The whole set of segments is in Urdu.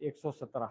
117।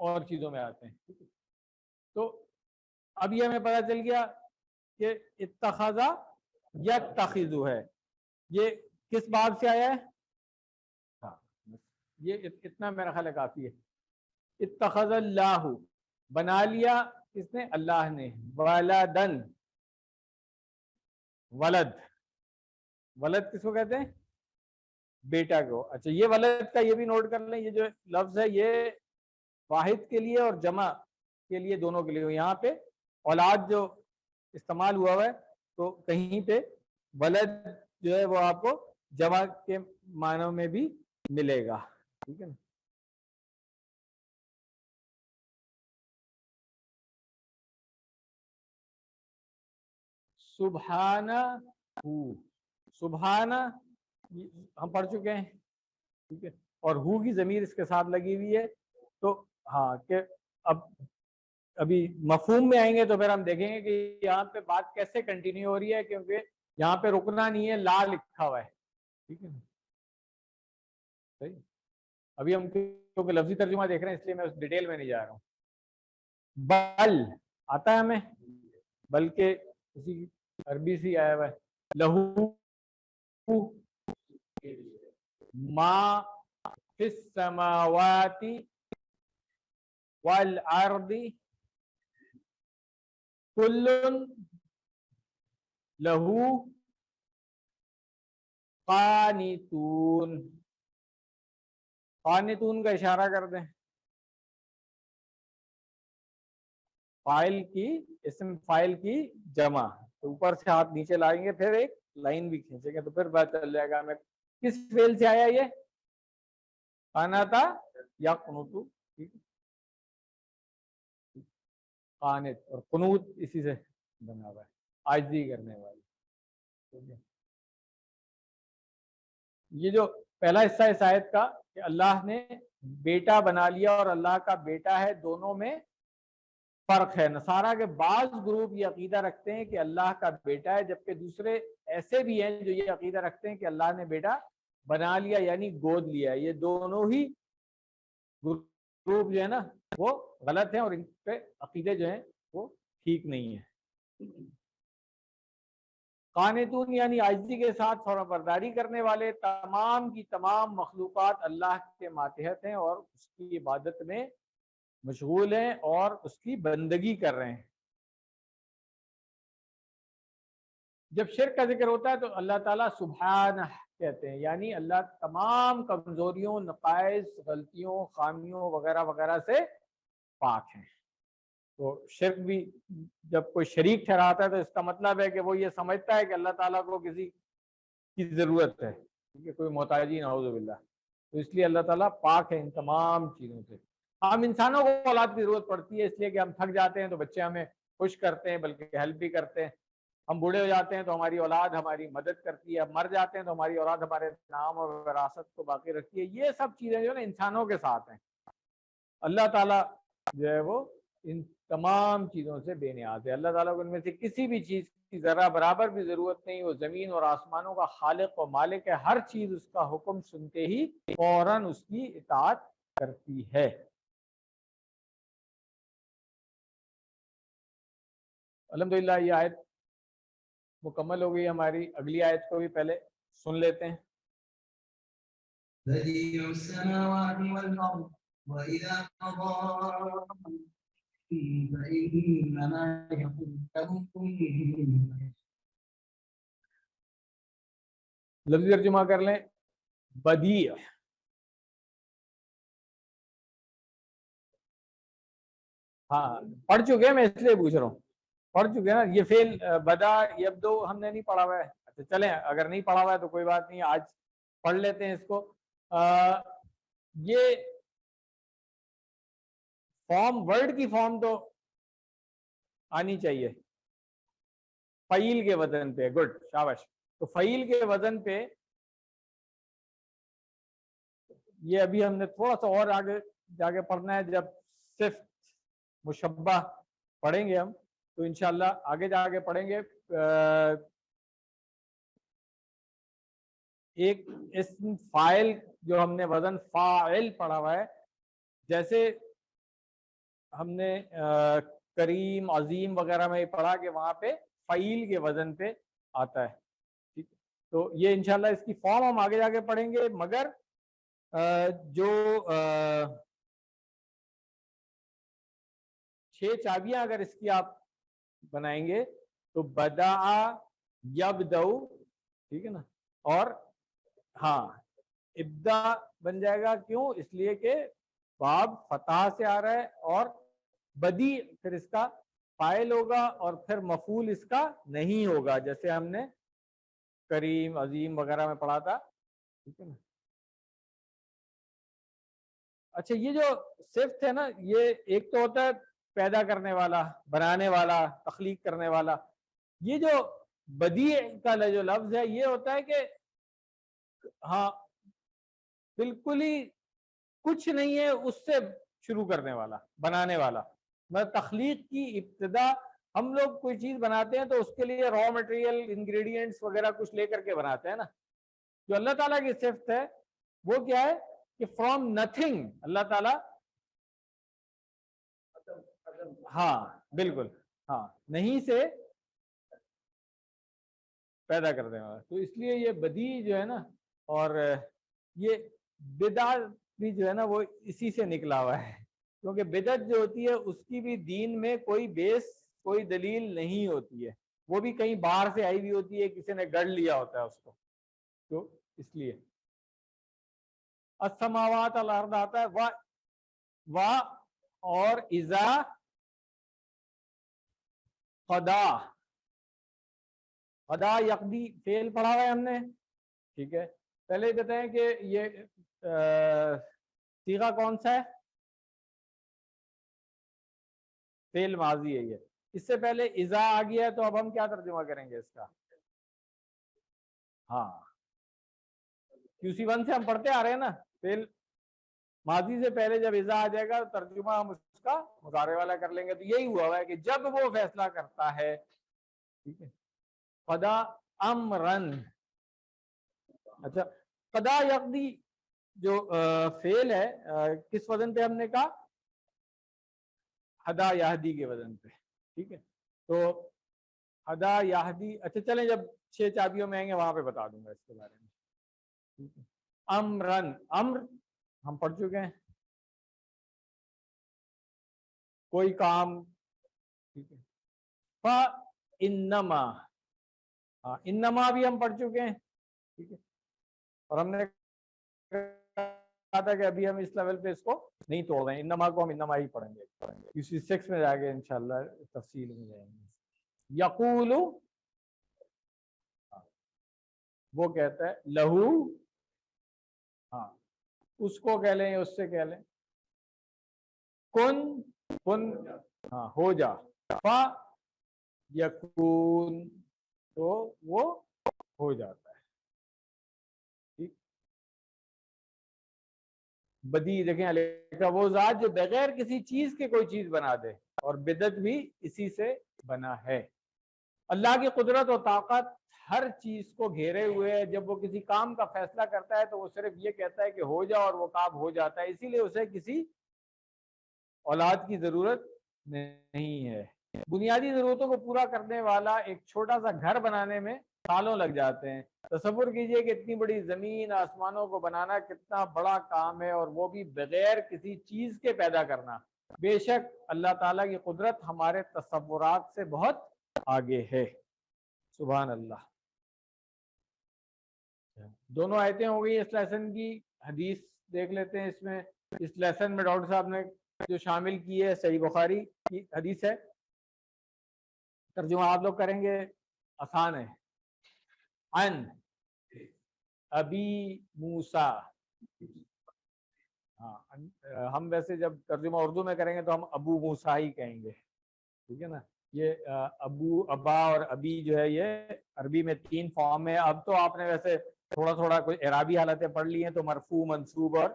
اور چیزوں میں آتے ہیں. تو اب یہ ہمیں پتہ چل گیا کہ اتخذ یتخذ ہے، یہ کس باب سے آیا ہے؟ ہاں یہ اتنا میرا خیال ہے کافی ہے. اتخذ اللہ، بنا لیا کس نے؟ اللہ نے. ولدن، ولد، ولد کس کو کہتے ہیں؟ بیٹا کو. اچھا یہ ولد کا یہ بھی نوٹ کر لیں، یہ جو لفظ ہے یہ واحد کے لیے اور جمع کے لیے دونوں کے لیے. یہاں پہ اولاد جو استعمال ہوا ہے تو کہیں پہ ولد جو ہے وہ آپ کو جمع کے معنوں میں بھی ملے گا. ٹھیک ہے نا. سبحانہ، سبحانہ ہم پڑھ چکے ہیں. ٹھیک ہے. اور ہو کی ضمیر اس کے ساتھ لگی ہوئی ہے. تو ہاں کہ اب ابھی مفہوم میں آئیں گے تو پھر ہم دیکھیں گے کہ یہاں پہ بات کیسے کنٹینیو ہو رہی ہے، کیونکہ یہاں پہ رکنا نہیں ہے، لا لکھا ہوا ہے. ٹھیک ہے. صحیح. ابھی ہم کیونکہ لفظی ترجمہ دیکھ رہے ہیں اس لیے میں اس ڈیٹیل میں نہیں جا رہا ہوں. بل آتا ہے ہمیں، بلکہ اسی عربی سے آیا ہوا ہے. لہو ما فی السماوات والارض کل لہو قانتون. قانتون کا اشارہ کر دیں. فائل کی، اسم فائل کی جمع. تو اوپر سے ہاتھ نیچے لائیں گے، پھر ایک لائن بھی کھینچیں گے تو پھر بات چل جائے گا. ہمیں کس فعل سے آیا یہ؟ قانتا یا قنوتو. ٹھیک ہے. قانت اور قنوت اسی سے بنا ہوا ہے، عاجزی کرنے والی. یہ جو پہلا حصہ اس آیت کا کہ اللہ نے بیٹا بنا لیا اور اللہ کا بیٹا ہے، دونوں میں فرق ہے. نصارہ کے بعض گروپ یہ عقیدہ رکھتے ہیں کہ اللہ کا بیٹا ہے، جبکہ دوسرے ایسے بھی ہیں جو یہ عقیدہ رکھتے ہیں کہ اللہ نے بیٹا بنا لیا یعنی گود لیا. یہ دونوں ہی گروپ جو ہے نا وہ غلط ہیں اور ان پہ عقیدے جو ہیں وہ ٹھیک نہیں ہیں. قانتون یعنی عاجزی کے ساتھ فرما برداری کرنے والے. تمام کی تمام مخلوقات اللہ کے ماتحت ہیں اور اس کی عبادت میں مشغول ہیں اور اس کی بندگی کر رہے ہیں. جب شرک کا ذکر ہوتا ہے تو اللہ تعالیٰ سبحانہ کہتے ہیں، یعنی اللہ تمام کمزوریوں، نقائص، غلطیوں، خامیوں وغیرہ وغیرہ سے پاک ہیں. تو شرک بھی جب کوئی شریک ٹھہراتا ہے تو اس کا مطلب ہے کہ وہ یہ سمجھتا ہے کہ اللہ تعالیٰ کو کسی کی ضرورت ہے، کیونکہ کوئی محتاجی نعوذ باللہ. تو اس لیے اللہ تعالیٰ پاک ہے ان تمام چیزوں سے. ہم انسانوں کو اولاد کی ضرورت پڑتی ہے اس لیے کہ ہم تھک جاتے ہیں تو بچے ہمیں خوش کرتے ہیں، بلکہ ہیلپ بھی کرتے ہیں. ہم بوڑھے ہو جاتے ہیں تو ہماری اولاد ہماری مدد کرتی ہے. ہم مر جاتے ہیں تو ہماری اولاد ہمارے نام اور وراثت کو باقی رکھتی ہے. یہ سب چیزیں جو نا انسانوں کے ساتھ ہیں. اللہ تعالیٰ جو ہے وہ ان تمام چیزوں سے بے نیاز ہے. اللہ تعالیٰ کو ان میں سے کسی بھی چیز کی ذرہ برابر بھی ضرورت نہیں. وہ زمین اور آسمانوں کا خالق و مالک ہے. ہر چیز اس کا حکم سنتے ہی فوراً اس کی اطاعت کرتی ہے. الحمدللہ یہ آیت مکمل ہو گئی ہماری. اگلی آیت کو بھی پہلے سن لیتے ہیں. بدیع السماوات والارض واذا قضى فانما يقول له كن. لفظی ترجمہ کر لیں. بدیع، ہاں پڑھ چکے ہیں، میں اس لیے پوچھ رہا ہوں. پڑھ چکے ہیں نا. یہ فعل بدا یبدو ہم نے نہیں پڑھا ہوا ہے. اچھا چلیں، اگر نہیں پڑھا ہوا ہے تو کوئی بات نہیں، آج پڑھ لیتے ہیں اس کو. یہ فارم، ورڈ کی فارم تو آنی چاہیے فعیل کے وزن پہ. گڈ، شاباش. تو فعیل کے وزن پہ یہ ابھی ہم نے تھوڑا سا اور آگے جا کے پڑھنا ہے. جب صرف مشبہ پڑھیں گے ہم تو انشاءاللہ آگے جا کے پڑھیں گے. ایک اسم فاعل جو ہم نے وزن فاعل پڑھا ہوا ہے، جیسے ہم نے کریم عظیم وغیرہ میں پڑھا کہ وہاں پہ فعیل کے وزن پہ آتا ہے. ٹھیک ہے, تو یہ انشاءاللہ اس کی فارم ہم آگے جا کے پڑھیں گے. مگر جو 6 چابیاں اگر اس کی آپ بنائیں گے تو بدا یبدو, ٹھیک ہے نا, اور ہاں ابدا بن جائے گا. کیوں؟ اس لیے کہ باب فتح سے آ رہا ہے, اور بدی پھر اس کا فاعل ہوگا, اور پھر مفعول اس کا نہیں ہوگا, جیسے ہم نے کریم عظیم وغیرہ میں پڑھا تھا. ٹھیک ہے نا. اچھا, یہ جو صفت ہے نا, یہ ایک تو ہوتا ہے پیدا کرنے والا, بنانے والا, تخلیق کرنے والا. یہ جو بدیع کا جو لفظ ہے یہ ہوتا ہے کہ ہاں بالکل ہی کچھ نہیں ہے اس سے شروع کرنے والا, بنانے والا. مطلب تخلیق کی ابتدا, ہم لوگ کوئی چیز بناتے ہیں تو اس کے لیے را مٹیریل انگریڈینٹس وغیرہ کچھ لے کر کے بناتے ہیں نا. جو اللہ تعالیٰ کی صفت ہے وہ کیا ہے کہ فرام نتھنگ اللہ تعالیٰ, ہاں بالکل, ہاں نہیں سے پیدا کر دیں والا. تو اس لیے یہ بدیع جو ہے نا, اور یہ بدعت بھی جو ہے نا وہ اسی سے نکلا ہوا ہے. کیونکہ بدعت جو ہوتی ہے اس کی بھی دین میں کوئی بیس, کوئی دلیل نہیں ہوتی ہے. وہ بھی کہیں باہر سے آئی ہوئی ہوتی ہے, کسی نے گڑھ لیا ہوتا ہے اس کو. تو اس لیے السماوات الارض آتا ہے, وا اور اذا قضا, قضا یقضی فعل پڑھا ہوا ہے ہم نے. ٹھیک ہے, پہلے بتائیں کہ یہ صیغہ کون سا ہے؟ فعل ماضی ہے یہ. اس سے پہلے اذا آ گیا ہے, تو اب ہم کیا ترجمہ کریں گے اس کا؟ ہاں QC1 سے ہم پڑھتے آ رہے ہیں نا, فعل ماضی سے پہلے جب اذا آ جائے گا تو ترجمہ ہم اس کا مضارع والا کر لیں گے. تو یہی ہوا ہے کہ جب وہ فیصلہ کرتا ہے. ٹھیک ہے, قضا امرن. اچھا, قضا یقضی جو فعل ہے کس وزن پہ ہم نے کہا؟ ہدا یہدی کے وزن پہ. ٹھیک ہے, تو ہدا یہدی. اچھا چلیں, جب 6 چابیوں میں آئیں گے وہاں پہ بتا دوں گا اس کے بارے میں. ٹھیک ہے, امرن, امر ہم پڑھ چکے ہیں, کوئی کام. ٹھیک ہے, فَإِنَّمَا, ہاں انما بھی ہم پڑھ چکے ہیں. ٹھیک ہے, اور ہم نے کہا تھا کہ ابھی ہم اس لیول پہ اس کو نہیں توڑ رہے ہیں, انما کو ہم انما ہی پڑھیں گے. QC6 میں جا کے انشاءاللہ تفصیل میں جائیں گے. یقول, وہ کہتا ہے لہو, ہاں اس کو کہہ لیں, اس سے کہہ لیں کن, کن ہاں ہو جا, فا یکون, تو وہ ہو جاتا ہے. ٹھیک, بدی دیکھیں علیہ کا وہ ذات جو بغیر کسی چیز کے کوئی چیز بنا دے, اور بدعت بھی اسی سے بنا ہے. اللہ کی قدرت و طاقت ہر چیز کو گھیرے ہوئے ہے. جب وہ کسی کام کا فیصلہ کرتا ہے تو وہ صرف یہ کہتا ہے کہ ہو جا, اور وہ کام ہو جاتا ہے. اسی لیے اسے کسی اولاد کی ضرورت نہیں ہے. بنیادی ضرورتوں کو پورا کرنے والا ایک چھوٹا سا گھر بنانے میں سالوں لگ جاتے ہیں. تصور کیجئے کہ اتنی بڑی زمین آسمانوں کو بنانا کتنا بڑا کام ہے, اور وہ بھی بغیر کسی چیز کے پیدا کرنا. بے شک اللہ تعالیٰ کی قدرت ہمارے تصورات سے بہت آگے ہے. سبحان اللہ. دونوں آیتیں ہو گئی اس لیسن کی. حدیث دیکھ لیتے ہیں اس میں. اس لیسن میں ڈاکٹر صاحب نے جو شامل کی ہے صحیح بخاری کی حدیث ہے. ترجمہ آپ لوگ کریں گے, آسان ہے. عن ابی موسیٰ, ہاں ہم ویسے جب ترجمہ اردو میں کریں گے تو ہم ابو موسیٰ ہی کہیں گے. ٹھیک ہے نا, یہ ابو, ابا اور ابی جو ہے یہ عربی میں 3 فارم ہے. اب تو آپ نے ویسے تھوڑا تھوڑا کوئی اعرابی حالتیں پڑھ لی ہیں, تو مرفوع, منصوب اور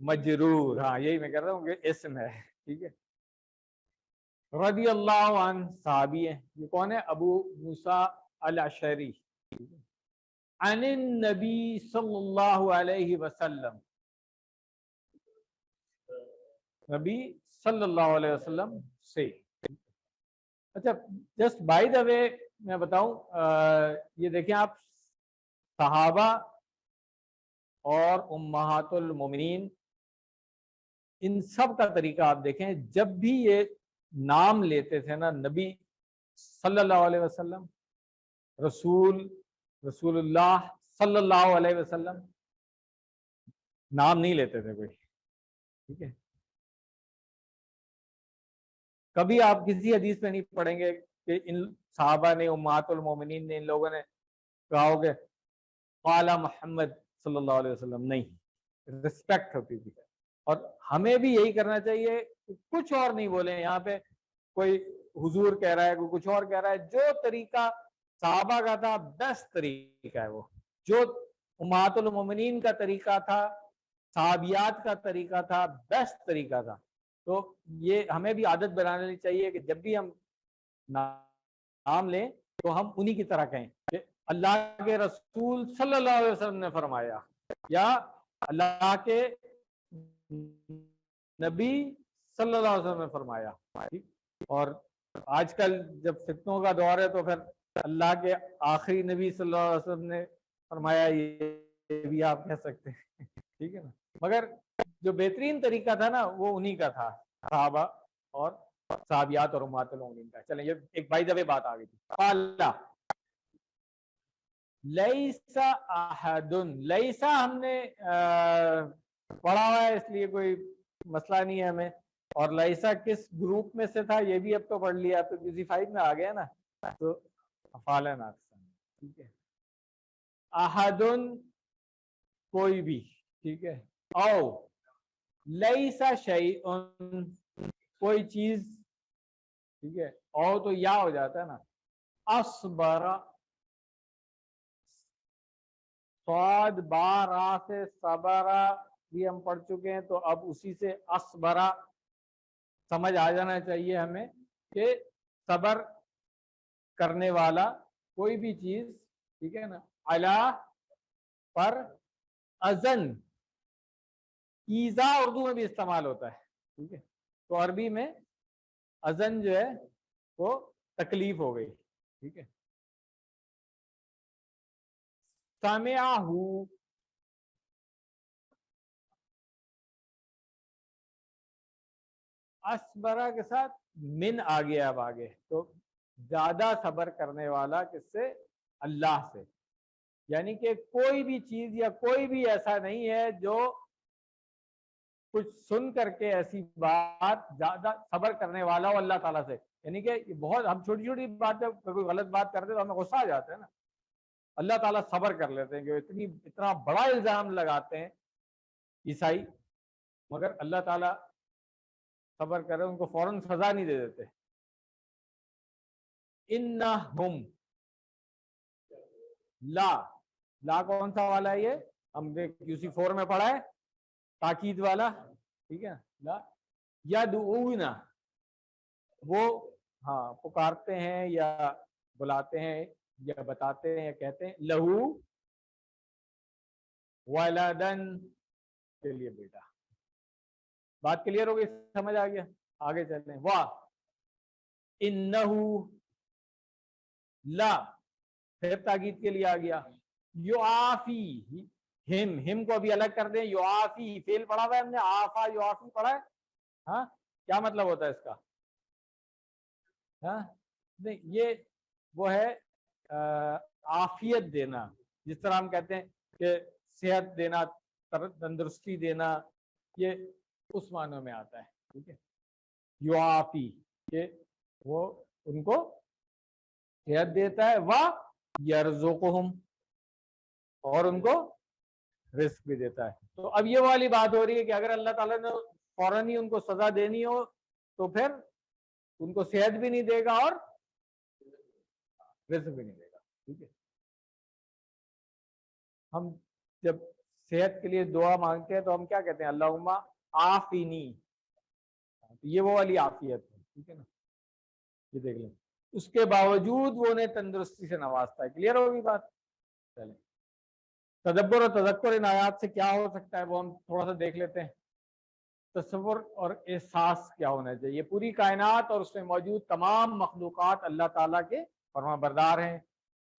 مجرور, ہاں یہی میں کہہ رہا ہوں کہ اسم ہے. ٹھیک ہے, رضی اللہ عنہ صحابی ہیں. یہ کون ہے؟ ابو موسیٰ الاشعری. عن النبی صلی اللہ علیہ وسلم, نبی صلی اللہ علیہ وسلم سے. اچھا جسٹ بائی دا وے میں بتاؤں, یہ دیکھیں آپ, صحابہ اور امہات المومنین ان سب کا طریقہ آپ دیکھیں, جب بھی یہ نام لیتے تھے نا نبی صلی اللہ علیہ وسلم, رسول اللہ صلی اللہ علیہ وسلم, نام نہیں لیتے تھے کوئی, ٹھیک ہے. کبھی آپ کسی حدیث میں نہیں پڑھیں گے کہ ان صحابہ نے, امہات المومنین نے, ان لوگوں نے کہا ہو کہ قال محمد صلی اللہ علیہ وسلم. نہیں, رسپیکٹ ہوتی تھی. اور ہمیں بھی یہی کرنا چاہیے کہ کچھ اور نہیں بولیں. یہاں پہ کوئی حضور کہہ رہا ہے, کوئی کچھ اور کہہ رہا ہے, جو طریقہ صحابہ کا تھا بیسٹ طریقہ ہے وہ, جو امہات المومنین کا طریقہ تھا, صحابیات کا طریقہ تھا, بیسٹ طریقہ تھا. تو یہ ہمیں بھی عادت بنانی چاہیے کہ جب بھی ہم نام لیں تو ہم انہی کی طرح کہیں کہ اللہ کے رسول صلی اللہ علیہ وسلم نے فرمایا, یا اللہ کے نبی صلی اللہ علیہ وسلم نے فرمایا. اور آج کل جب فتنوں کا دور ہے تو پھر اللہ کے آخری نبی صلی اللہ علیہ وسلم نے فرمایا, یہ بھی آپ کہہ سکتے ہیں, ٹھیک ہے نا. مگر جو بہترین طریقہ تھا نا وہ انہی کا تھا, صحابہ اور صحابیات اور امہات المومنین کا. چلیں یہ ایک بائی دا وے بات آ گئی تھی. اللہ لیسا احدن, لیسا ہم نے پڑھا ہوا ہے اس لیے کوئی مسئلہ نہیں ہے ہمیں. اور لیسا کس گروپ میں سے تھا یہ بھی اب تو پڑھ لیا, اب تو کسی فائد میں آ گیا نا, تو افعال ناقصہ, ٹھیک ہے. احدن کوئی بھی, ٹھیک ہے. او لیسا شیئن کوئی چیز, ٹھیک ہے. او تو یا ہو جاتا ہے نا. اصبر, صاد بارا سے صبرا بھی ہم پڑھ چکے ہیں, تو اب اسی سے اصبرا سمجھ آ جانا چاہیے ہمیں کہ صبر کرنے والا کوئی بھی چیز, ٹھیک ہے نا. علا پر, ازن ایزا اردو میں بھی استعمال ہوتا ہے, ٹھیک ہے. تو عربی میں ازن جو ہے وہ تکلیف ہو گئی, ٹھیک ہے. سمعہ, اسبرا کے ساتھ من آ گیا اب آگے, تو زیادہ صبر کرنے والا کس سے, اللہ سے. یعنی کہ کوئی بھی چیز یا کوئی بھی ایسا نہیں ہے جو کچھ سن کر کے ایسی بات زیادہ صبر کرنے والا ہو اللہ تعالیٰ سے. یعنی کہ بہت ہم چھوٹی چھوٹی باتیں کوئی غلط بات کرتے تو ہمیں غصہ آ جاتا ہے نا, اللہ تعالیٰ صبر کر لیتے ہیں کہ اتنا بڑا الزام لگاتے ہیں عیسائی, مگر اللہ تعالیٰ صبر کرے, ان کو فوراً سزا نہیں دے دیتے. انہم, لا, لا کون سا والا ہے یہ, ہم نے QC4 میں پڑھا ہے, تاکید والا, ٹھیک ہے. لا یدعون, وہ ہاں پکارتے ہیں یا بلاتے ہیں یا بتاتے ہیں یا کہتے ہیں, لہو ولدن, کے لیے بیٹا. بات کلیئر ہو گئی, سمجھ آ گیا. آگے چلتے ہیں. واہ انہو, لا پھر تاکید کے لیے آ گیا. یعافی, ہم کو ابھی الگ کر دیں. یعافی فعل پڑھا ہوا ہے ہم نے, آفا یعافی پڑھا ہے, ہاں کیا مطلب ہوتا ہے اس کا, ہاں نہیں یہ وہ ہے عافیت دینا, جس طرح ہم کہتے ہیں کہ صحت دینا, تندرستی دینا, یہ اس معنی میں آتا ہے, ٹھیک ہے. یعافی کہ وہ ان کو صحت دیتا ہے, وَيَرْزُقُهُمْ, اور ان کو رزق بھی دیتا ہے. تو اب یہ والی بات ہو رہی ہے کہ اگر اللہ تعالیٰ نے فوراً ہی ان کو سزا دینی ہو تو پھر ان کو صحت بھی نہیں دے گا اور رزق بھی نہیں دے گا, ٹھیک ہے. ہم جب صحت کے لیے دعا مانگتے ہیں تو ہم کیا کہتے ہیں, اللہم عافینی, یہ وہ والی عافیت ہے, ٹھیک ہے نا. یہ دیکھ لیں, اس کے باوجود وہ انہیں تندرستی سے نوازتا ہے. کلیئر ہوگی بات. چلیں تدبر اور تذکر ان آیات سے کیا ہو سکتا ہے وہ ہم تھوڑا سا دیکھ لیتے ہیں. تصور اور احساس کیا ہونا چاہیے. پوری کائنات اور اس میں موجود تمام مخلوقات اللہ تعالیٰ کے فرما بردار ہیں.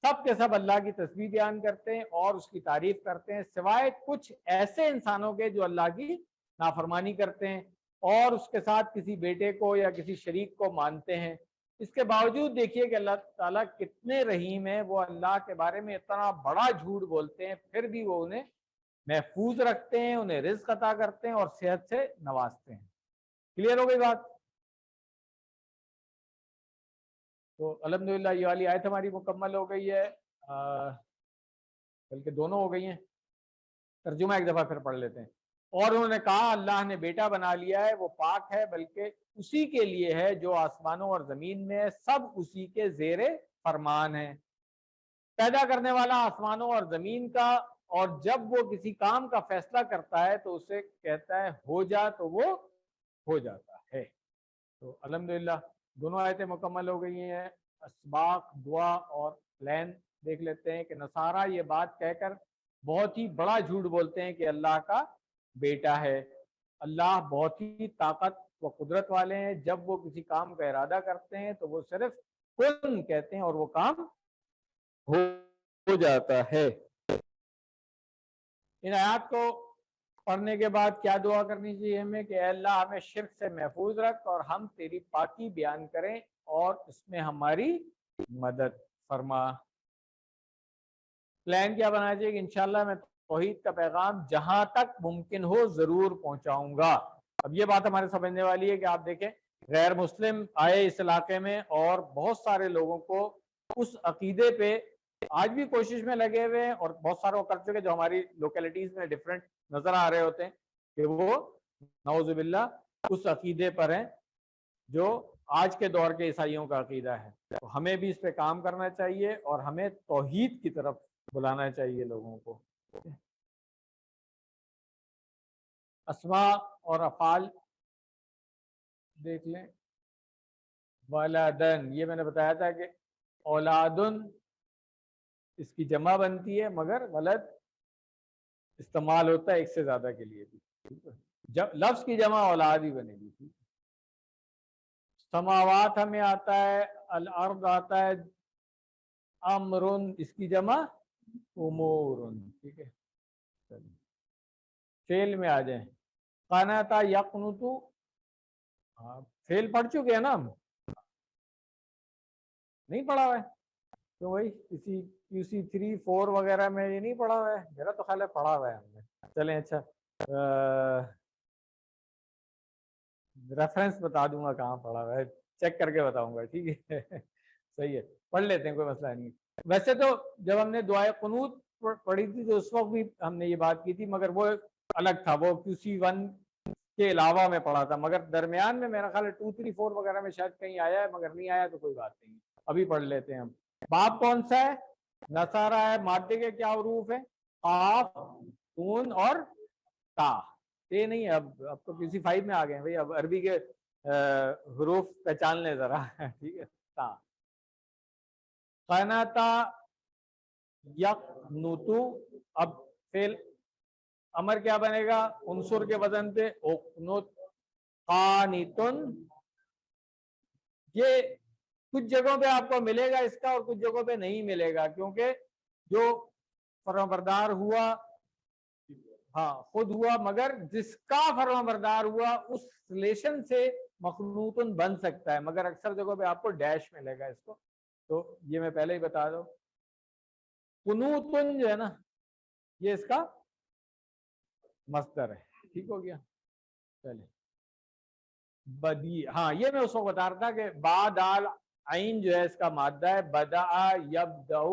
سب کے سب اللہ کی تسبیح بیان کرتے ہیں اور اس کی تعریف کرتے ہیں، سوائے کچھ ایسے انسانوں کے جو اللہ کی نافرمانی کرتے ہیں اور اس کے ساتھ کسی بیٹے کو یا کسی شریک کو مانتے ہیں. اس کے باوجود دیکھیے کہ اللہ تعالیٰ کتنے رحیم ہیں، وہ اللہ کے بارے میں اتنا بڑا جھوٹ بولتے ہیں، پھر بھی وہ انہیں محفوظ رکھتے ہیں، انہیں رزق عطا کرتے ہیں اور صحت سے نوازتے ہیں. کلیئر ہو گئی بات؟ تو الحمدللہ یہ والی آیت ہماری مکمل ہو گئی ہے، بلکہ دونوں ہو گئی ہیں. ترجمہ ایک دفعہ پھر پڑھ لیتے ہیں. اور انہوں نے کہا اللہ نے بیٹا بنا لیا ہے، وہ پاک ہے، بلکہ اسی کے لیے ہے جو آسمانوں اور زمین میں ہے، سب اسی کے زیر فرمان ہے. پیدا کرنے والا آسمانوں اور زمین کا، اور جب وہ کسی کام کا فیصلہ کرتا ہے تو اسے کہتا ہے ہو جا تو وہ ہو جاتا ہے. تو الحمدللہ دونوں آیتیں مکمل ہو گئی ہیں. اسباق، دعا اور پلان دیکھ لیتے ہیں کہ نصارہ یہ بات کہہ کر بہت ہی بڑا جھوٹ بولتے ہیں کہ اللہ کا بیٹا ہے. اللہ بہت ہی طاقت و قدرت والے ہیں، جب وہ کسی کام کا ارادہ کرتے ہیں تو وہ صرف کن کہتے ہیں اور وہ کام ہو جاتا ہے. ان آیات کو پڑھنے کے بعد کیا دعا کرنی چاہیے ہمیں کہ اے اللہ ہمیں شرک سے محفوظ رکھ اور ہم تیری پاکی بیان کریں اور اس میں ہماری مدد فرما. پلان کیا بنانا چاہیے کہ انشاءاللہ میں توحید کا پیغام جہاں تک ممکن ہو ضرور پہنچاؤں گا. اب یہ بات ہمارے سمجھنے والی ہے کہ آپ دیکھیں غیر مسلم آئے اس علاقے میں اور بہت سارے لوگوں کو اس عقیدے پہ آج بھی کوشش میں لگے ہوئے ہیں، اور بہت سارے وہ کر چکے جو ہماری لوکیلٹیز میں ڈیفرنٹ نظر آ رہے ہوتے ہیں کہ وہ نعوذ باللہ اس عقیدے پر ہیں جو آج کے دور کے عیسائیوں کا عقیدہ ہے. تو ہمیں بھی اس پہ کام کرنا چاہیے اور ہمیں توحید کی طرف بلانا چاہیے لوگوں کو. اسماء اور افعال دیکھ لیں. ولدن، یہ میں نے بتایا تھا کہ اولادن اس کی جمع بنتی ہے مگر ولد استعمال ہوتا ہے ایک سے زیادہ کے لیے بھی. جب لفظ کی جمع اولاد ہی بنے گی. سماوات ہمیں آتا ہے، الارض آتا ہے، امرن اس کی جمع امورن. ٹھیک ہے، فعل میں آ جائیں. قناتا یقنتو، فعل پڑھ چکے ہیں نا ہم؟ نہیں پڑھا ہوا ہے تو وہی کسی QC3 4 وغیرہ میں یہ نہیں پڑھا ہوا ہے. میرا تو خیال ہے پڑھا ہوا ہے ہم نے. چلیں اچھا ریفرنس بتا دوں گا کہاں پڑھا ہوا ہے، چیک کر کے بتاؤں گا. ٹھیک ہے صحیح ہے، پڑھ لیتے ہیں، کوئی مسئلہ نہیں. ویسے تو جب ہم نے دعائے قنوت پڑھی تھی تو اس وقت بھی ہم نے یہ بات کی تھی، مگر وہ الگ تھا، وہ QC1 کے علاوہ میں پڑھا تھا، مگر درمیان میں میرا خیال ہے 2 3 4 وغیرہ میں شاید کہیں آیا ہے، مگر نہیں آیا تو کوئی بات نہیں، ابھی پڑھ لیتے ہیں ہم. باب کون سا ہے؟ نصارہ ہے. مادے کے کیا حروف ہیں؟ قاف، نون اور تا. یہ نہیں ہے، اب تو QC5 میں آ گئے ہیں بھائی، اب عربی کے حروف پہچان لیں ذرا. ٹھیک ہے. تا، قناتا یقنتو. اب فعل امر کیا بنے گا؟ عنصر کے وزن پہ اقنت. قانتن، یہ کچھ جگہوں پہ آپ کو ملے گا اس کا اور کچھ جگہوں پہ نہیں ملے گا، کیونکہ جو فرمانبردار ہوا ہاں خود ہوا، مگر جس کا فرمانبردار ہوا اس ریلیشن سے مخلوطن بن سکتا ہے، مگر اکثر جگہوں پہ آپ کو ڈیش ملے گا اس کو. تو یہ میں پہلے ہی بتا دوں. قنوتن جو ہے نا یہ اس کا مصدر ہے. ٹھیک ہو گیا. چلے بدی، ہاں یہ میں اس کو بتا رہا تھا کہ با دال عین جو ہے اس کا مادہ ہے. بدا یبدأ،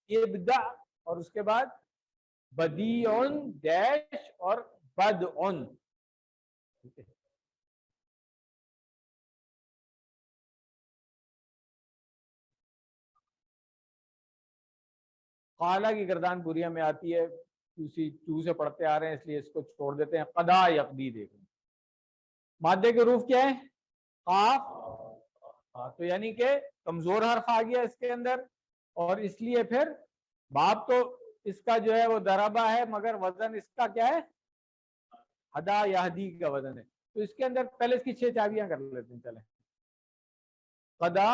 ابدا، اور اس کے بعد بدیعن ڈیش اور بدعن. قالا کی گردان بوریہ میں آتی ہے، QC2 سے پڑھتے آ رہے ہیں اس لیے اس کو چھوڑ دیتے ہیں. قدا یقدی دیکھیں. مادے کے حروف کیا ہے؟ قاف. تو یعنی کہ کمزور حرف آ گیا اس کے اندر، اور اس لیے پھر باب تو اس کا جو ہے وہ دربہ ہے، مگر وزن اس کا کیا ہے؟ ہدا یہدی کا وزن ہے. تو اس کے اندر پہلے اس کی 6 چابیاں کر لیتے ہیں. چلیں. قدا،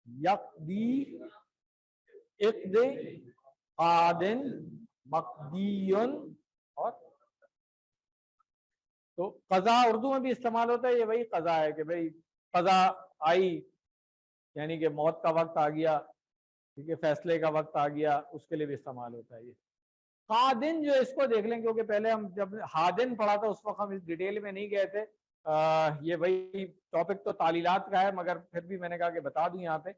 یقدی، اقد، قادن، مقدیون اور تو قضا اردو میں بھی استعمال ہوتا ہے. یہ وہی قضا ہے کہ بھئی قضا آئی یعنی کہ موت کا وقت آ گیا, ٹھیک ہے, فیصلے کا وقت آ گیا, اس کے لیے بھی استعمال ہوتا ہے. یہ قادن جو اس کو دیکھ لیں, کیونکہ پہلے ہم جب ہادن پڑھا تھا اس وقت ہم اس ڈیٹیل میں نہیں گئے تھے. یہ وہی ٹاپک تو تعلیلات کا ہے, مگر پھر بھی میں نے کہا کہ بتا دوں یہاں پہ.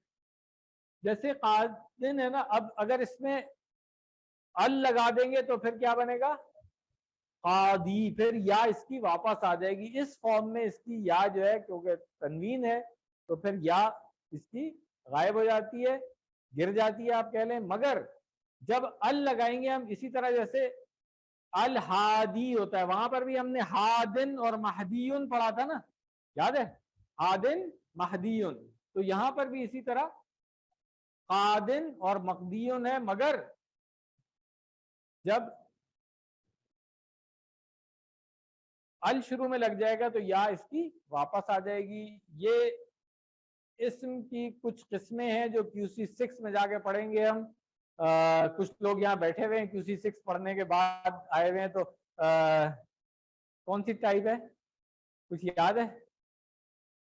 جیسے قادن ہے نا, اب اگر اس میں ال لگا دیں گے تو پھر کیا بنے گا؟ قادی. پھر یا اس کی واپس آ جائے گی اس فارم میں, اس کی یا جو ہے کیونکہ تنوین ہے تو پھر یا اس کی غائب ہو جاتی ہے, گر جاتی ہے آپ کہہ لیں. مگر جب ال لگائیں گے ہم اسی طرح جیسے الہادی ہوتا ہے, وہاں پر بھی ہم نے ہادن اور مہدیون پڑھا تھا نا, یاد ہے, ہادن مہدیون. تو یہاں پر بھی اسی طرح قادن اور مقدیون ہے, مگر جب ال شروع میں لگ جائے گا تو یا اس کی واپس آ جائے گی. یہ اسم کی کچھ قسمیں ہیں جو QC 6 میں جا کے پڑھیں گے ہم. کچھ لوگ یہاں بیٹھے ہوئے ہیں QC 6 پڑھنے کے بعد آئے ہوئے ہیں, تو کون سی ٹائپ ہے کچھ یاد ہے؟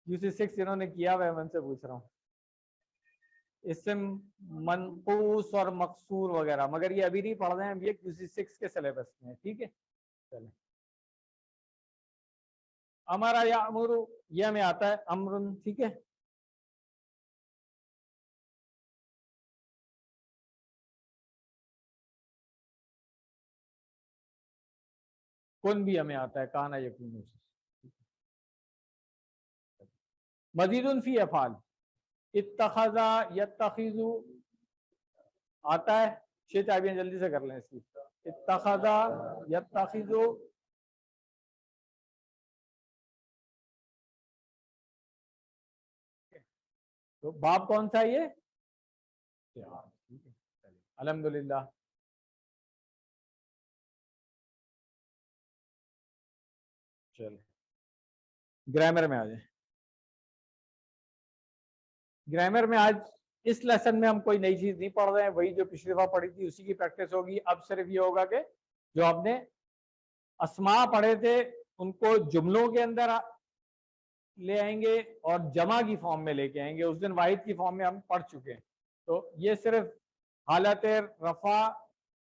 QC 6 جنہوں نے کیا ہوا ہے میں ان سے پوچھ رہا ہوں. اسم منقوص اور مقصور وغیرہ, مگر یہ ابھی نہیں پڑھ رہے ہیں, یہ QC 6 کے سلیبس میں ہے. ٹھیک ہے, چلیں. امرا یا امرو یہ ہمیں آتا ہے امرن. ٹھیک ہے, کن بھی ہمیں آتا ہے, کانا یکون. مزید فی افعال, اتخذا یتخذو آتا ہے. 6 چابیاں جلدی سے کر لیں اس کی. اتخذا یتخذو, تو باب کون سا ہے یہ؟ الحمدللہ. چلیں گرامر میں آ جائیں. گرامر میں آج اس لیسن میں ہم کوئی نئی چیز نہیں پڑھ رہے ہیں, وہی جو پچھلی دفعہ پڑھی تھی اسی کی پریکٹس ہوگی. اب صرف یہ ہوگا کہ جو ہم نے اسماء پڑھے تھے ان کو جملوں کے اندر لے آئیں گے اور جمع کی فارم میں لے کے آئیں گے. اس دن واحد کی فارم میں ہم پڑھ چکے ہیں, تو یہ صرف حالت رفع,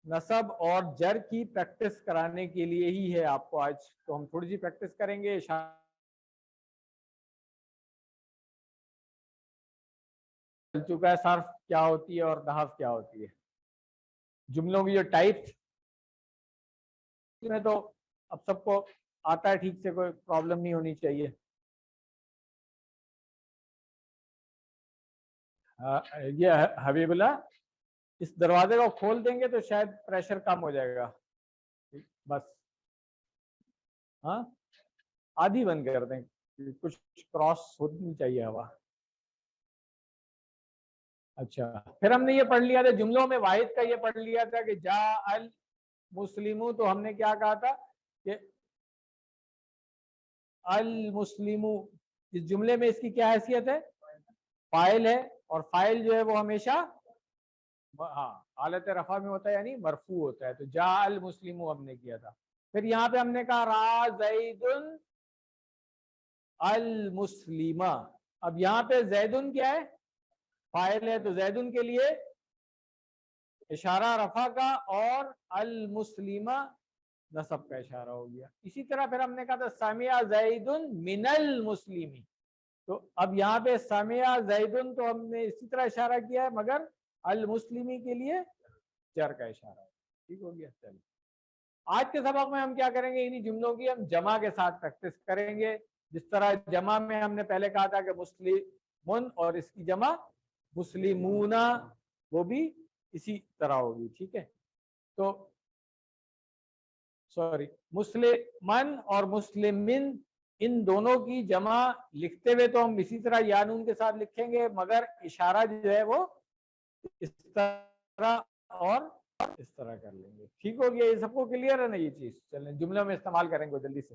نصب اور جر کی پریکٹس کرانے کے لیے ہی ہے آپ کو آج. تو ہم تھوڑی سی پریکٹس کریں گے. چل چکا ہے صرف کیا ہوتی ہے اور نحو کیا ہوتی ہے, جملوں کی جو ٹائپس میں تو اب سب کو آتا ہے ٹھیک سے, کوئی پرابلم نہیں ہونی چاہیے. یہ حبیب اللہ اس دروازے کو کھول دیں گے تو شاید پریشر کم ہو جائے گا. بس ہاں آدھی بند کر دیں, کچھ کراس ہونی چاہیے ہوا. اچھا, پھر ہم نے یہ پڑھ لیا تھا جملوں میں واحد کا, یہ پڑھ لیا تھا کہ جا المسلمو, تو ہم نے کیا کہا تھا کہ المسلمو اس جملے میں اس کی کیا حیثیت ہے؟ فاعل ہے, اور فاعل جو ہے وہ ہمیشہ ہاں حالت رفع میں ہوتا ہے یعنی مرفوع ہوتا ہے. تو جا المسلمو ہم نے کیا تھا. پھر یہاں پہ ہم نے کہا را زید المسلمہ. اب یہاں پہ زیدن کیا ہے؟ فاعل ہے, تو زیدن کے لیے اشارہ رفع کا اور المسلمہ نصب کا اشارہ ہو گیا. اسی طرح پھر ہم نے کہا تھا سمع زید من المسلمین, تو اب یہاں پہ سمع زید تو ہم نے اسی طرح اشارہ کیا ہے, مگر المسلمی کے لیے جر کا اشارہ ہے. ٹھیک ہو گیا. چلیے آج کے سبق میں ہم کیا کریں گے, انہی جملوں کی ہم جمع کے ساتھ پریکٹس کریں گے. جس طرح جمع میں ہم نے پہلے کہا تھا کہ مسلمون اور اس کی جمع مسلمون, وہ بھی اسی طرح ہوگی. ٹھیک ہے, تو سوری مسلمن اور مسلمن ان دونوں کی جمع لکھتے ہوئے تو ہم اسی طرح یا نون کے ساتھ لکھیں گے, مگر اشارہ جو ہے وہ اس طرح اور اس طرح کر لیں گے. ٹھیک ہو گیا, یہ سب کو کلیئر ہے نا یہ چیز؟ چلیں جملوں میں استعمال کریں گے جلدی سے.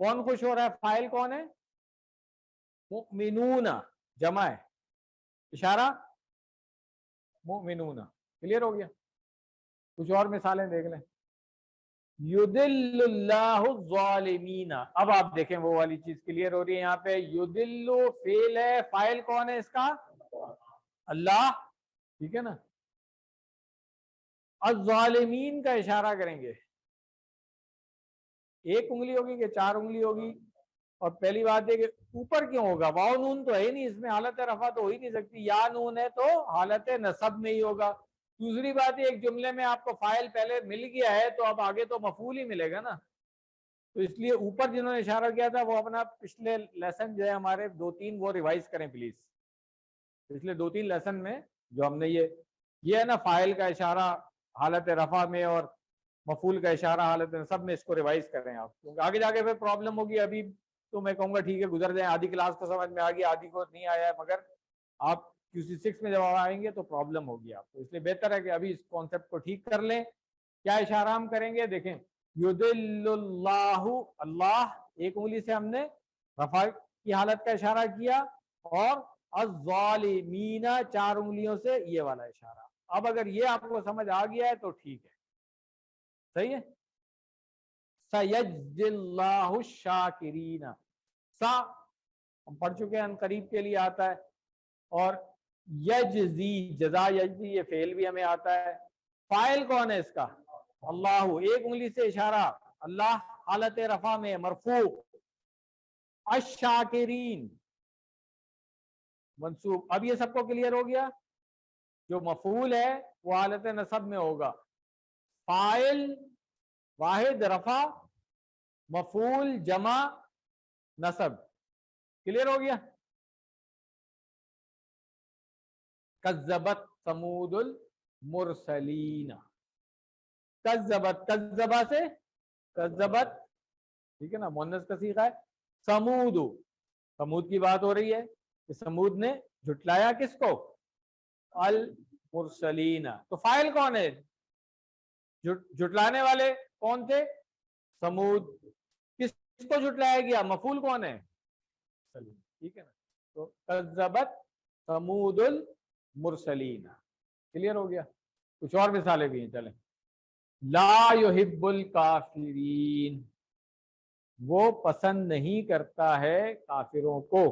کون خوش ہو رہا ہے؟ فاعل کون ہے؟ مؤمنون، جمع ہے، اشارہ مؤمنون. کلیئر ہو گیا؟ کچھ اور مثالیں دیکھ لیں. یدل اللہ الظالمین. اب آپ دیکھیں وہ والی چیز کلیئر ہو رہی ہے. یہاں پہ یدل فعل ہے، فاعل کون ہے اس کا؟ اللہ. ٹھیک ہے نا. الظالمین کا اشارہ کریں گے. ایک انگلی ہوگی کہ چار انگلی ہوگی؟ اور پہلی بات ہے کہ اوپر کیوں ہوگا؟ واو نون تو ہے ہی نہیں اس میں، حالت رفع تو ہو ہی نہیں سکتی. یا نون ہے تو حالت نصب میں ہی ہوگا. دوسری بات ہے ایک جملے میں آپ کو فاعل پہلے مل گیا ہے تو اب آگے تو مفعول ہی ملے گا نا. تو اس لیے اوپر جنہوں نے اشارہ کیا تھا وہ اپنا پچھلے لیسن جو ہے ہمارے 2-3 وہ ریوائز کریں پلیز. پچھلے 2-3 لیسن میں جو ہم نے یہ ہے نا فاعل کا اشارہ حالت رفع میں اور مفعول کا اشارہ حالت نصب میں، اس کو ریوائز کر رہے ہیں آپ، کیونکہ آگے جا کے پھر پرابلم ہوگی. ابھی تو میں کہوں گا ٹھیک ہے گزر جائیں، آدھی کلاس کو سمجھ میں آ گیا، آدھی کو نہیں آیا ہے، مگر آپ QC6 میں جب آئیں گے تو پرابلم ہوگی آپ کو. اس لیے بہتر ہے کہ ابھی اس کانسیپٹ کو ٹھیک کر لیں. کیا اشارہ ہم کریں گے؟ دیکھیں، یدل اللہ، اللہ ایک انگلی سے ہم نے رفع کی حالت کا اشارہ کیا، اور الظالمین 4 انگلیوں سے یہ والا اشارہ. اب اگر یہ آپ کو سمجھ آ گیا ہے تو ٹھیک ہے، صحیح ہے. سیجزی اللہ الشاکرین. سا ہم پڑھ چکے ہیں، ان قریب کے لیے آتا ہے. اور یجزی، جزا یجزی، یہ فعل بھی ہمیں آتا ہے. فاعل کون ہے اس کا؟ اللہ. ایک انگلی سے اشارہ، اللہ حالت رفع میں مرفوع. الشاکرین منصوب. اب یہ سب کو کلیئر ہو گیا؟ جو مفعول ہے وہ حالت نصب میں ہوگا. فاعل واحد رفع، مفعول جمع نصب. کلیئر ہو گیا؟ کذبت ثمود المرسلین. کذبت، کذبا سے کذبت، ٹھیک ہے نا، مؤنث کا صیغہ ہے. ثمود، ثمود کی بات ہو رہی ہے کہ ثمود نے جھٹلایا کس کو؟ المرسلین. تو فاعل کون ہے؟ جھٹلانے والے کون تھے؟ ثمود. کس کو جھٹلایا گیا؟ مفعول کون ہے؟ ٹھیک ہے نا. تو کذبت ثمود المرسلین. کلیئر ہو گیا؟ کچھ اور مثالیں بھی ہیں، چلیں. لا یحب الکافرین، وہ پسند نہیں کرتا ہے کافروں کو.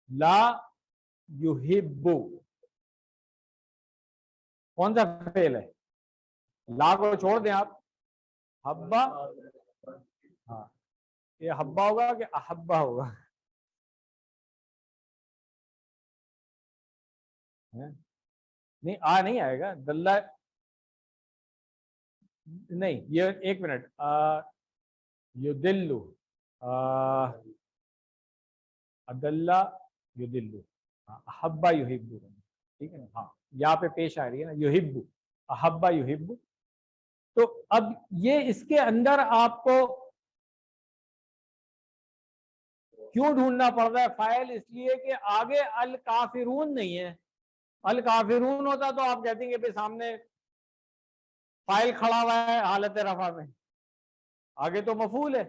لا یحب کون سا فعل ہے؟ لا کو چھوڑ دیں آپ، حبا. ہاں، یہ حبا ہوگا کہ احبا ہوگا؟ نہیں، نہیں آئے گا. دلہ نہیں، یہ ایک منٹ. یدلو، عدلہ یدلو، احبا یحب. ٹھیک ہے نا. ہاں، یہاں پہ پیش آ رہی ہے نا یحب، احبا یحب. تو اب یہ اس کے اندر آپ کو کیوں ڈھونڈنا پڑ رہا ہے فاعل؟ اس لیے کہ آگے الکافرون نہیں ہے. الکافرون ہوتا تو آپ کہتے ہیں کہ سامنے فاعل کھڑا ہوا ہے حالت رفع میں، آگے تو مفعول ہے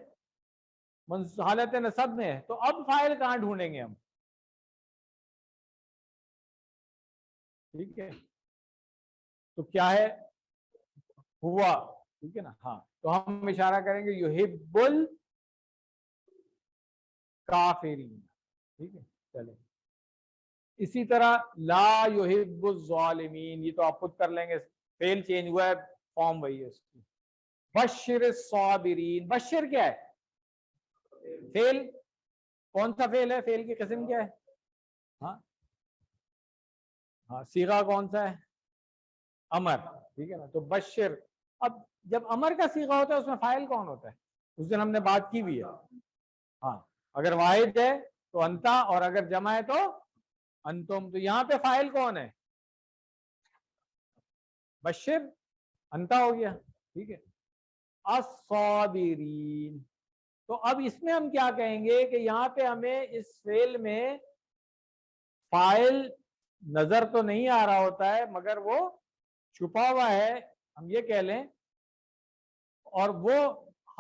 حالت نصب میں ہے. تو اب فاعل کہاں ڈھونڈیں گے ہم؟ ٹھیک ہے، تو کیا ہے؟ ہوا. ٹھیک ہے نا. ہاں، تو ہم اشارہ کریں گے یحب الکافرین. ٹھیک ہے، چلیں. اسی طرح لا یحب الظالمین، یہ تو آپ خود کر لیں گے، فعل چینج ہوا ہے، فارم وہی ہے اس کی. بشر الصابرین. بشر کیا ہے؟ فعل. کون سا فعل ہے؟ فعل کی قسم کیا ہے؟ ہاں ہاں، صیغہ کون سا ہے؟ امر. ٹھیک ہے نا. تو بشر. اب جب امر کا صیغہ ہوتا ہے اس میں فاعل کون ہوتا ہے؟ اس دن ہم نے بات کی بھی ہے. ہاں، اگر واحد ہے تو انتا، اور اگر جمع ہے تو انتم. تو یہاں پہ فاعل کون ہے؟ بشر، انتا ہو گیا. ٹھیک ہے. الصابرین. تو اب اس میں ہم کیا کہیں گے کہ یہاں پہ ہمیں اس فعل میں فاعل نظر تو نہیں آ رہا ہوتا ہے، مگر وہ چھپا ہوا ہے، ہم یہ کہہ لیں. اور وہ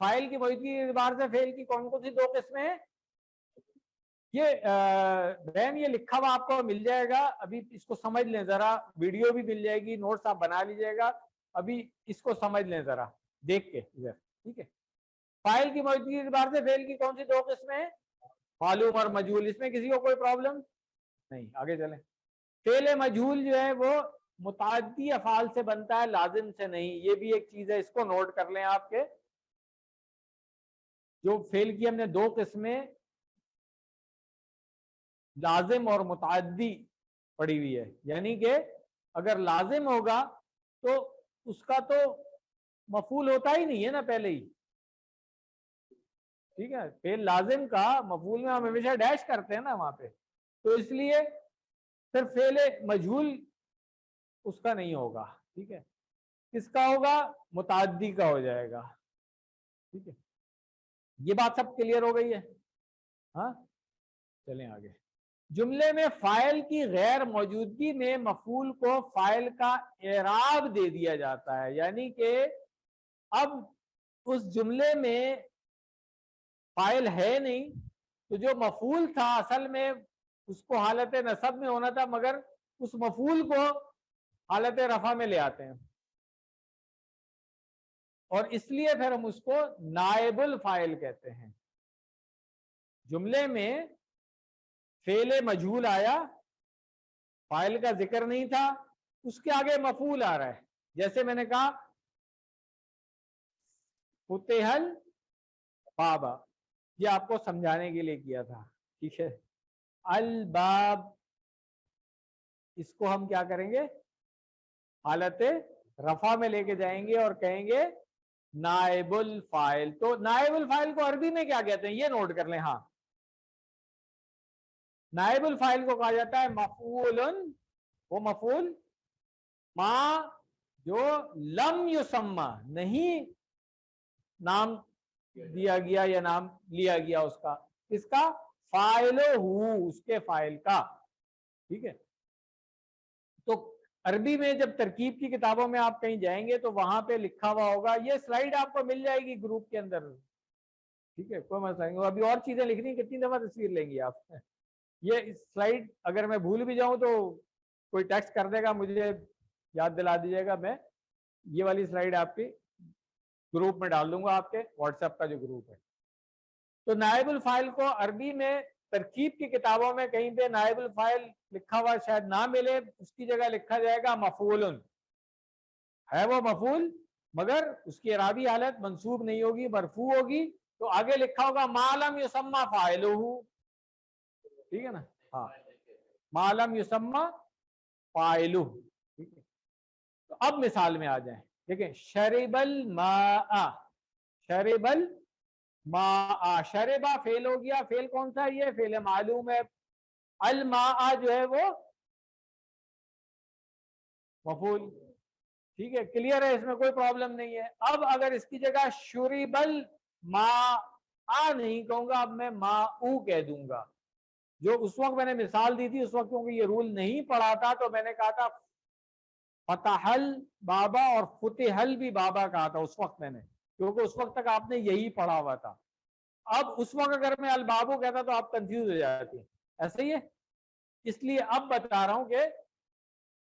فائل کی موجودگی کے اعتبار سے فعل کی کون کون سی دو قسمیں ہیں؟ یہ بہن یہ لکھا ہوا آپ کو مل جائے گا، ابھی اس کو سمجھ لیں ذرا، ویڈیو بھی مل جائے گی، نوٹس آپ بنا لیجئے گا، ابھی اس کو سمجھ لیں ذرا دیکھ کے ادھر، ٹھیک ہے؟ فائل کی موجودگی کے اعتبار سے فعل کی کون سی دو قسمیں ہیں؟ معلوم اور مجہول، اس میں کسی کو کوئی پرابلم نہیں، آگے چلیں۔ فعل مجہول جو ہے وہ متعدی افعال سے بنتا ہے، لازم سے نہیں، یہ بھی ایک چیز ہے، اس کو نوٹ کر لیں آپ کے۔ جو فعل کی ہم نے دو قسمیں لازم اور متعدی پڑھی ہوئی ہے، یعنی کہ اگر لازم ہوگا تو اس کا تو مفعول ہوتا ہی نہیں ہے نا پہلے ہی، ٹھیک ہے؟ فعل لازم کا مفعول میں ہم ہمیشہ ڈیش کرتے ہیں نا وہاں پہ، تو اس لیے پھر فعل مجہول اس کا نہیں ہوگا، ٹھیک ہے؟ کس کا ہوگا؟ متعدی کا ہو جائے گا، ٹھیک ہے؟ یہ بات سب کلیئر ہو گئی ہے؟ ہاں چلیں آگے۔ جملے میں فاعل کی غیر موجودگی میں مفعول کو فاعل کا اعراب دے دیا جاتا ہے، یعنی کہ اب اس جملے میں فاعل ہے نہیں تو جو مفعول تھا اصل میں اس کو حالت نصب میں ہونا تھا، مگر اس مفعول کو حالت رفع میں لے آتے ہیں، اور اس لیے پھر ہم اس کو نائب الفاعل کہتے ہیں۔ جملے میں فعل مجہول آیا، فاعل کا ذکر نہیں تھا، اس کے آگے مفعول آ رہا ہے، جیسے میں نے کہا فتح الباب، یہ آپ کو سمجھانے کے لیے کیا تھا، ٹھیک ہے؟ الباب، اس کو ہم کیا کریں گے؟ حالت رفع میں لے کے جائیں گے اور کہیں گے نائب الفاعل۔ تو نائب الفاعل کو عربی میں کیا کہتے ہیں یہ نوٹ کر لیں۔ ہاں، نائب الفاعل کو کہا جاتا ہے مفعول، وہ مفعول ما جو لم یسمى، نہیں نام دیا گیا یا نام لیا گیا اس کا، اس کا فاعل ہو، اس کے فاعل کا، ٹھیک ہے؟ تو عربی میں جب ترکیب کی کتابوں میں آپ کہیں جائیں گے تو وہاں پہ لکھا ہوا ہوگا، یہ سلائیڈ آپ کو مل جائے گی گروپ کے اندر، ٹھیک ہے؟ کوئی مسئلہ نہیں، ابھی اور چیزیں لکھنی، کتنی دفعہ تصویر لیں گی آپ؟ یہ سلائیڈ اگر میں بھول بھی جاؤں تو کوئی ٹیکسٹ کر دے گا، مجھے یاد دلا دیجیے گا، میں یہ والی سلائیڈ آپ کی گروپ میں ڈال دوں گا، آپ کے واٹس ایپ کا جو گروپ ہے۔ تو نائب الفاعل کو عربی میں ترکیب کی کتابوں میں کہیں پہ نائب الفاعل لکھا ہوا شاید نہ ملے، اس کی جگہ لکھا جائے گا مفعول، ہے وہ مفعول مگر اس کی اعرابی حالت منصوب نہیں ہوگی، مرفوع ہوگی، تو آگے لکھا ہوگا ما لم یسمى فاعلہ، ٹھیک ہے نا؟ ہاں، ما لم یسمى فاعلہ، ٹھیک ہے؟ تو اب مثال میں آ جائیں، دیکھیں شرب الماء، شرب الماء، شربا فعل ہو گیا، فعل کون سا ہے؟ یہ فعل معلوم ہے، الماء جو ہے وہ مفعول، ٹھیک ہے؟ کلیئر ہے، اس میں کوئی پرابلم نہیں ہے۔ اب اگر اس کی جگہ شرب الماء نہیں کہوں گا، اب میں ماء کہہ دوں گا، جو اس وقت میں نے مثال دی تھی، اس وقت کیونکہ یہ رول نہیں پڑھا تھا تو میں نے کہا تھا فتح البابا اور فتح بھی بابا کہا تھا اس وقت میں نے، کیونکہ اس وقت تک آپ نے یہی پڑھا ہوا تھا۔ اب اس وقت اگر میں البابو کہتا تو آپ کنفیوز ہو جاتی، ایسا ہی ہے؟ اس لیے اب بتا رہا ہوں کہ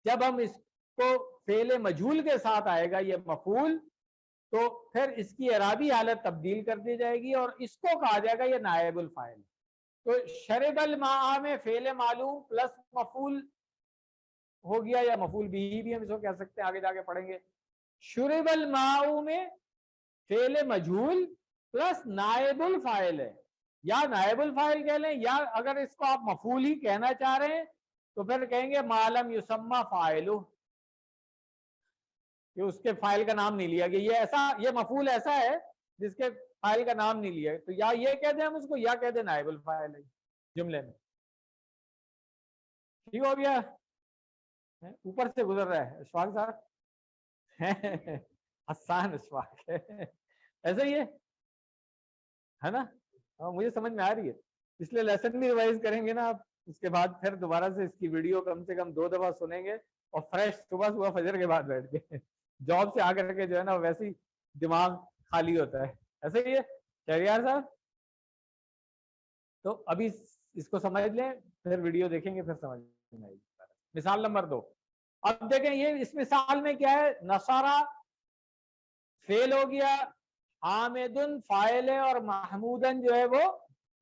جب ہم اس کو فعل مجہول کے ساتھ آئے گا یہ مفعول، تو پھر اس کی اعرابی حالت تبدیل کر دی جائے گی اور اس کو کہا جائے گا یہ نائب الفاعل۔ تو شرب الماء میں فعل معلوم پلس مفعول ہو گیا، یا مفعول بھی ہم اس کو کہہ سکتے ہیں، آگے جا کے پڑھیں گے۔ شرب الماء میں فعل مجہول پلس نائب الفاعل ہے، یا نائب الفاعل کہہ لیں، یا اگر اس کو آپ مفعول ہی کہنا چاہ رہے ہیں تو پھر کہیں گے ما لم یسمى فاعلہ، کہ اس کے فاعل کا نام نہیں لیا گیا، یہ ایسا، یہ مفعول ایسا ہے جس کے فاعل کا نام نہیں لیا، تو یا یہ کہہ دیں ہم اس کو، یا کہہ دیں نائب الفاعل ہے جملے میں، ٹھیک ہو گیا؟ اوپر سے گزر رہا ہے اشفاق صاحب، حسان اشفاق ایسا ہی ہے نا؟ مجھے سمجھ میں آ رہی ہے، اس لیے لیسن بھی ریوائز کریں گے نا آپ، اس کے بعد پھر دوبارہ سے اس کی ویڈیو کم سے کم 2 دفعہ سنیں گے، اور فریش صبح فجر کے بعد بیٹھ کے جاب سے آ کر کے جو ہے نا ویسے ہی دماغ خالی ہوتا ہے ایسے ہی ہے شہریار صاحب؟ تو ابھی اس کو سمجھ لیں، پھر ویڈیو دیکھیں گے پھر سمجھ میں آئے گی۔ مثال نمبر 2، اب دیکھیں یہ اس مثال میں کیا ہے، نصارہ فعل ہو گیا، حامدن فاعل ہے، اور محمودن جو ہے وہ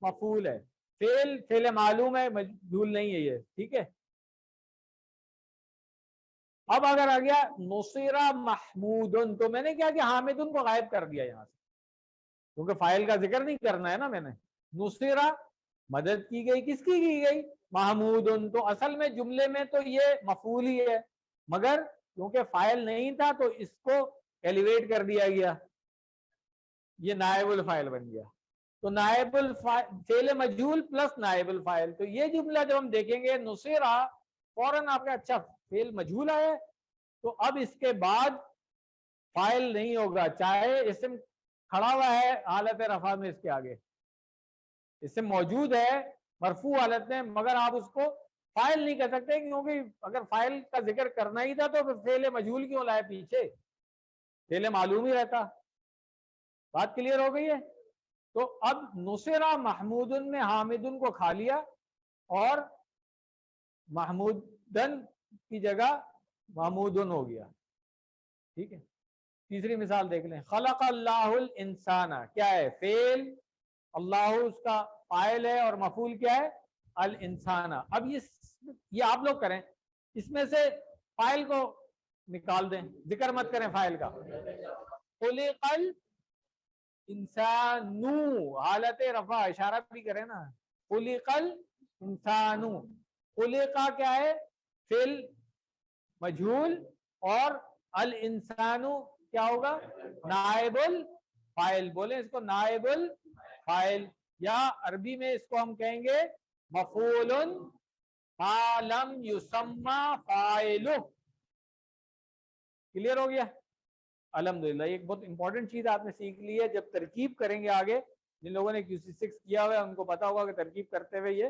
مفعول ہے۔ فعل معلوم ہے، مجہول نہیں ہے یہ، ٹھیک ہے۔ اب اگر آ گیا نصیرہ محمودن، تو میں نے کیا کہ حامدن کو غائب کر دیا یہاں سے، کیونکہ فاعل کا ذکر نہیں کرنا ہے نا میں نے۔ نصیرہ مدد کی گئی، کس کی گئی؟ محمودن، تو اصل میں جملے میں تو یہ مفعول ہی ہے، مگر کیونکہ فاعل نہیں تھا تو اس کو ایلیویٹ کر دیا گیا، یہ نائب الفاعل بن گیا۔ تو نائب الفاعل فعل مجہول پلس نائب الفاعل، تو یہ جملہ جب ہم دیکھیں گے نصیرہ، فوراً آپ کا اچھا فعل مجہول ہے، تو اب اس کے بعد فاعل نہیں ہوگا، چاہے اسم کھڑا ہوا ہے حالت رفع میں، اس کے آگے اسم موجود ہے مرفوع حالت میں، مگر آپ اس کو فاعل نہیں کہہ سکتے، کیونکہ اگر فاعل کا ذکر کرنا ہی تھا تو پھر فعل مجہول کیوں لائے پیچھے، فعل معلوم ہی رہتا۔ بات کلیئر ہو گئی ہے؟ تو اب نصرہ محمودن میں حامدن کو کھا لیا، اور محمودن کی جگہ محمودن ہو گیا، ٹھیک ہے۔ تیسری مثال دیکھ لیں، خلق اللہ الانسان، کیا ہے؟ فعل، اللہ اس کا فاعل ہے، اور مفعول کیا ہے؟ الانسان۔ اب یہ آپ لوگ کریں، اس میں سے فاعل کو نکال دیں، ذکر مت کریں فاعل کا۔ خلق الانسان، حالت رفع، اشارہ بھی کریں نا، خلق الانسان، خلقہ کیا ہے؟ فعل مجہول، اور الانسان کیا ہوگا؟ نائب الفاعل، بولیں اس کو نائب الفاعل، یا عربی میں اس کو ہم کہیں گے مفعول ما لم یسمى فاعلہ۔ کلیئر ہو گیا؟ الحمدللہ، ایک بہت امپورٹنٹ چیز آپ نے سیکھ لی ہے، جب ترکیب کریں گے آگے، جن لوگوں نے QC6 کیا ہوا ہے ان کو پتا ہوگا کہ ترکیب کرتے ہوئے یہ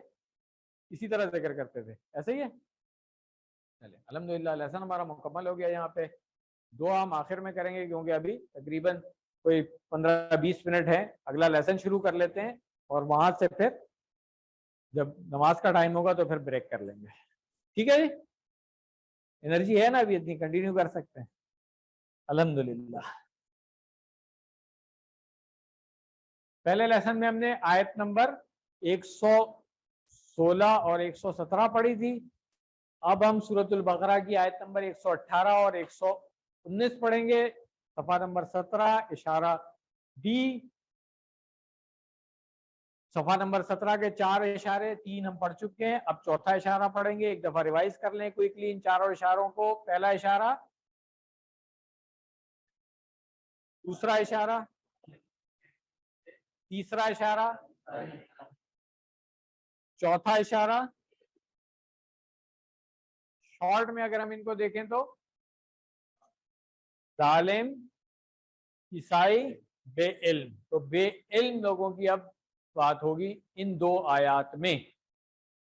اسی طرح ذکر کرتے تھے، ایسے ہی ہے۔ چلے الحمدللہ، لیسن ہمارا مکمل ہو گیا۔ یہاں پہ دعا ہم آخر میں کریں گے، کیونکہ ابھی تقریباً کوئی 15-20 منٹ ہے، اگلا لیسن شروع کر لیتے ہیں، اور وہاں سے پھر جب نماز کا ٹائم ہوگا تو پھر بریک کر لیں گے، ٹھیک ہے جی؟ انرجی ہے نا ابھی اتنی، کنٹینیو کر سکتے ہیں الحمدللہ۔ پہلے لیسن میں ہم نے آیت نمبر 116 اور 117 پڑھی تھی، اب ہم سورۃ البقرہ کی آیت نمبر 118 اور 119 پڑھیں گے، صفحہ نمبر 17 اشارہ ڈی۔ صفحہ نمبر 17 کے 4 اشارے، 3 ہم پڑھ چکے ہیں، اب چوتھا اشارہ پڑھیں گے، ایک دفعہ ریوائز کر لیں کوئکلی ان چاروں اشاروں کو۔ پہلا اشارہ، دوسرا اشارہ، تیسرا اشارہ، چوتھا اشارہ، شارٹ میں اگر ہم ان کو دیکھیں تو ظالم، عیسائی، بے علم، تو بے علم لوگوں کی اب بات ہوگی ان دو آیات میں،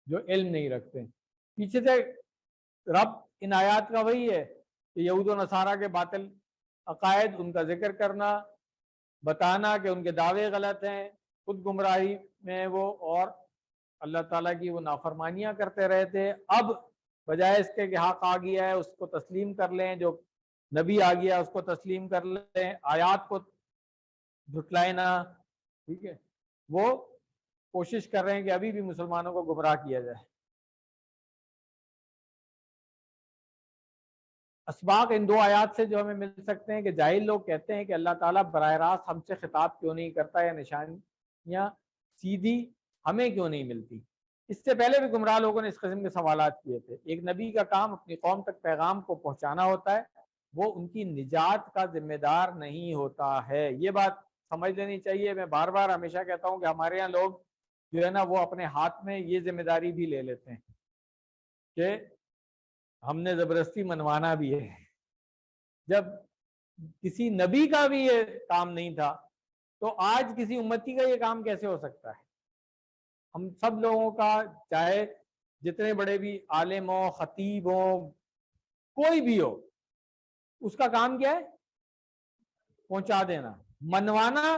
جو علم نہیں رکھتے۔ پیچھے سے رب ان آیات کا وہی ہے کہ یہود و نصارہ کے باطل عقائد، ان کا ذکر کرنا، بتانا کہ ان کے دعوے غلط ہیں، خود گمراہی میں وہ، اور اللہ تعالیٰ کی وہ نافرمانیاں کرتے رہے تھے۔ اب بجائے اس کے کہ حق آ گیا ہے اس کو تسلیم کر لیں، جو نبی آ گیا اس کو تسلیم کر لیں، آیات کو جھٹلائے نہ، ٹھیک ہے، وہ کوشش کر رہے ہیں کہ ابھی بھی مسلمانوں کو گمراہ کیا جائے۔ اسباق ان دو آیات سے جو ہمیں مل سکتے ہیں کہ جاہل لوگ کہتے ہیں کہ اللہ تعالیٰ براہ راست ہم سے خطاب کیوں نہیں کرتا، یا نشانیاں سیدھی ہمیں کیوں نہیں ملتی۔ اس سے پہلے بھی گمراہ لوگوں نے اس قسم کے سوالات کیے تھے۔ ایک نبی کا کام اپنی قوم تک پیغام کو پہنچانا ہوتا ہے، وہ ان کی نجات کا ذمہ دار نہیں ہوتا ہے، یہ بات سمجھ لینی چاہیے۔ میں بار بار ہمیشہ کہتا ہوں کہ ہمارے یہاں لوگ جو ہے نا وہ اپنے ہاتھ میں یہ ذمہ داری بھی لے لیتے ہیں کہ ہم نے زبردستی منوانا بھی ہے، جب کسی نبی کا بھی یہ کام نہیں تھا تو آج کسی امتی کا یہ کام کیسے ہو سکتا ہے؟ ہم سب لوگوں کا، چاہے جتنے بڑے بھی عالم ہو، خطیب ہو، کوئی بھی ہو، اس کا کام کیا ہے؟ پہنچا دینا۔ منوانا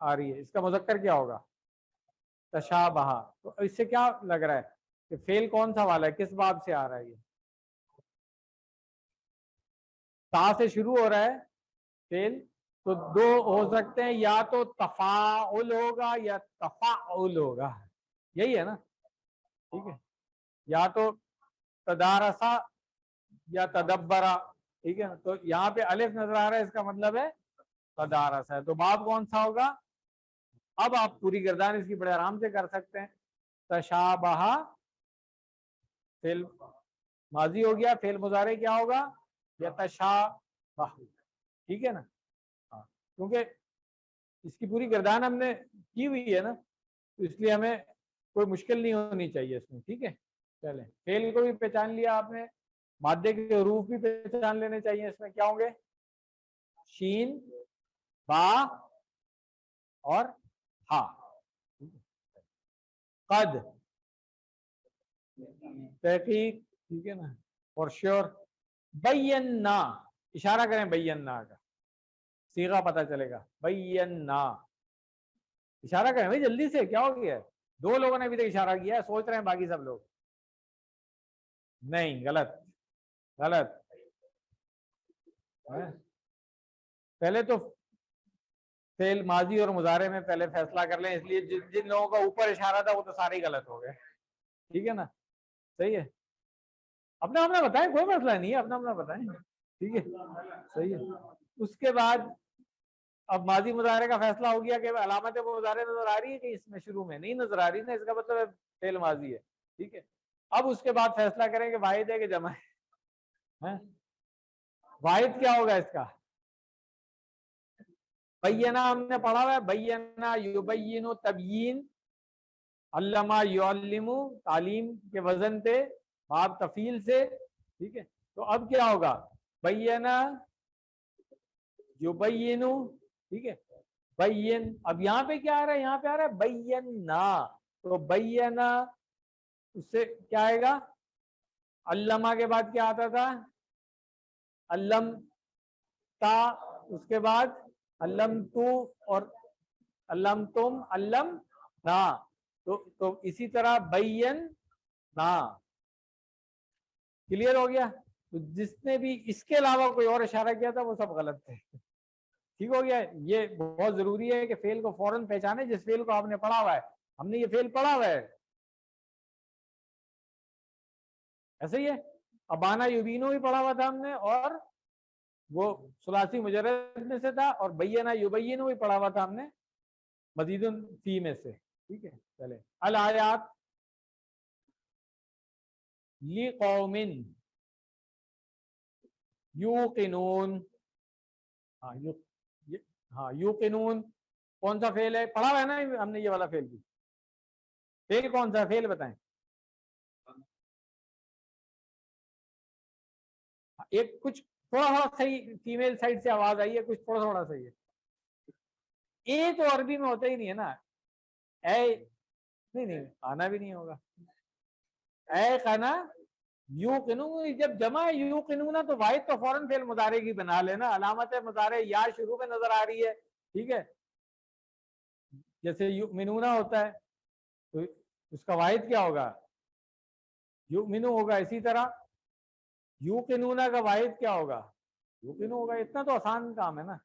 آ رہی ہے، اس کا مذکر کیا ہوگا؟ تشابہ. تو اس سے کیا لگ رہا ہے کہ فعل کون سا والا ہے، کس باب سے آ رہا ہے؟ یہ تا سے شروع ہو رہا ہے فعل، تو دو ہو سکتے ہیں، یا تو تفاعل ہوگا یا تفاعل ہوگا، یہی ہے نا؟ ٹھیک ہے، یا تو تدارسا یا تدبرا. ٹھیک ہے، تو یہاں پہ الف نظر آ رہا ہے، اس کا مطلب ہے تدارس ہے. تو باب کون سا ہوگا؟ اب آپ پوری گردان اس کی بڑے آرام سے کر سکتے ہیں. تشابہ فعل ماضی ہو گیا، فعل مضارع کیا ہوگا؟ یتشابہ. ٹھیک ہے نا؟ ہاں، کیونکہ اس کی پوری گردان ہم نے کی ہوئی ہے نا، تو اس لیے ہمیں کوئی مشکل نہیں ہونی چاہیے اس میں. ٹھیک ہے، چلیں، فعل کو بھی پہچان لیا آپ نے، مادے کے حروف بھی پہچان لینے چاہیے. اس میں کیا ہوں گے؟ شین، با اور ہا. قد، تحقیق، ٹھیک ہے نا، فور شیور. بینا، اشارہ کریں بینا کا، صیغہ پتہ چلے گا. بینا، اشارہ کریں بھائی جلدی سے، کیا ہو گیا ہے؟ دو لوگوں نے ابھی تک اشارہ کیا ہے، سوچ رہے ہیں باقی سب لوگ. نہیں، غلط غلط. پہلے تو فعل ماضی اور مضارع میں پہلے فیصلہ کر لیں، اس لیے جن لوگوں کا اوپر اشارہ تھا وہ تو سارے غلط ہو گئے. ٹھیک ہے نا؟ صحیح ہے، اپنا اپنا بتائیں، کوئی مسئلہ نہیں ہے، اپنا اپنا بتائیں. ٹھیک ہے، صحیح ہے. اس کے بعد اب ماضی مضارع کا فیصلہ ہو گیا کہ علامت مضارع نظر آ رہی ہے کہ اس میں شروع میں نہیں نظر آ رہی نا، اس کا مطلب ہے فعل ماضی ہے. ٹھیک ہے، اب اس کے بعد فیصلہ کریں کہ واحد ہے کہ جمع ہے. واحد کیا ہوگا اس کا؟ بینا ہم نے پڑھا ہوا ہے، بینا یبین تبیین، علامہ یعلم تعلیم کے وزن پہ، باب تفیل سے. ٹھیک ہے، تو اب کیا ہوگا؟ بینا یبین. ٹھیک ہے، بین. اب یہاں پہ کیا آ رہا ہے؟ یہاں پہ آ رہا ہے بینا. تو بینا اس سے کیا آئے گا؟ علامہ کے بعد کیا آتا تھا؟ علم تا. اس کے بعد علم تو، اور علم تم، علم نا. تو اسی طرح بین نا. کلیئر ہو گیا؟ تو جس نے بھی اس کے علاوہ کوئی اور اشارہ کیا تھا وہ سب غلط تھے. ٹھیک ہو گیا؟ یہ بہت ضروری ہے کہ فعل کو فوراً پہچانے جس فعل کو آپ نے پڑھا ہوا ہے. ہم نے یہ فعل پڑھا ہوا ہے، ایسے ہی ہے. ابانا یبینو بھی پڑھا ہوا تھا ہم نے، اور وہ ثلاثی مجرد میں سے تھا، اور بینا یبینو بھی پڑھا ہوا تھا ہم نے مزید فی میں سے. ٹھیک ہے، چلے. الآیات لقوم یوقنون. ہاں یوقنون کون سا فعل ہے؟ پڑھا ہوا ہے نا ہم نے یہ والا فعل بھی. فعل کون سا فعل بتائیں؟ ایک کچھ تھوڑا تھوڑا صحیح فیمیل سائڈ سے آواز آئی ہے، کچھ تھوڑا تھوڑا صحیح ہے. اے تو عربی میں ہوتا ہی نہیں ہے نا. اے نہیں آنا بھی نہیں ہوگا. اے کنا یوقنون، جب جمع یوقنون تو واحد تو فوراً فعل مضارع کی بنا لینا. علامت مضارع یا شروع میں نظر آ رہی ہے. ٹھیک ہے، جیسے یؤمنون ہوتا ہے تو اس کا واحد کیا ہوگا؟ یؤمنو ہوگا. اسی طرح یوقنون کا واحد کیا ہوگا؟ یوقنو ہوگا. اتنا تو آسان کام ہے نا.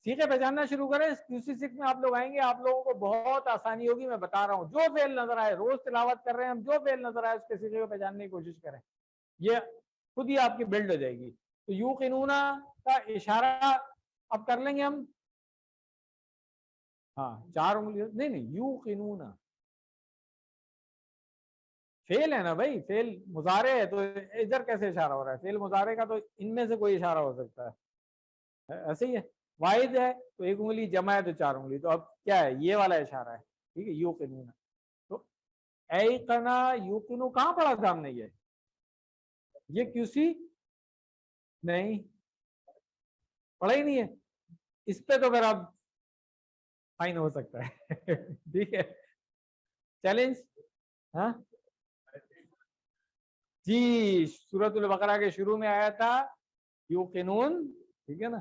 سیکھے پہچاننا شروع کریں. QC6 میں آپ لوگ آئیں گے، آپ لوگوں کو بہت آسانی ہوگی. میں بتا رہا ہوں، جو فعل نظر آئے، روز تلاوت کر رہے ہیں ہم، جو فعل نظر آئے اس کے سیکھے کو پہچاننے کی کوشش کریں، یہ خود ہی آپ کی بلڈ ہو جائے گی. تو یوقنون کا اشارہ اب کر لیں گے ہم. ہاں 4 انگلیاں نہیں یوقنون فعل ہے نا بھائی، فعل مضارع ہے تو ادھر کیسے اشارہ ہو رہا ہے؟ فعل مضارع کا تو ان میں سے کوئی اشارہ ہو سکتا ہے، ایسے ہی ہے. واحد ہے تو 1 انگلی، جمع ہے تو 4 انگلی. تو اب کیا ہے؟ یہ والا اشارہ ہے. ٹھیک ہے، یوقنون. تو ایقنا یوقنو کہاں پڑھا تھا ہم نے؟ یہ QC نہیں پڑھا ہی نہیں ہے. اس پہ تو پھر اب فائن ہو سکتا ہے. ٹھیک ہے، چیلنج. ہاں جی، سورۃ البقرہ کے شروع میں آیا تھا یوقنون. ٹھیک ہے نا؟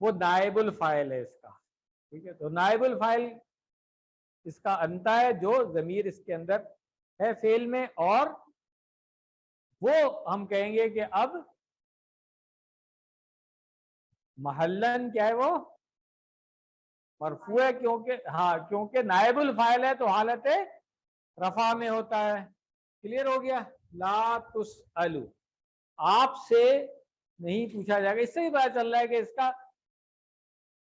وہ نائب الفاعل ہے اس کا. ٹھیک ہے, تو نائب الفاعل اس کا انتا ہے جو ضمیر اس کے اندر ہے فعل میں, اور وہ ہم کہیں گے کہ اب محلن کیا ہے, وہ مرفوع ہے, کیونکہ نائب الفاعل ہے تو حالت رفع میں ہوتا ہے. کلیئر ہو گیا. لا تسألو, آپ سے نہیں پوچھا جائے گا. اس سے ہی پتا چل رہا ہے کہ اس کا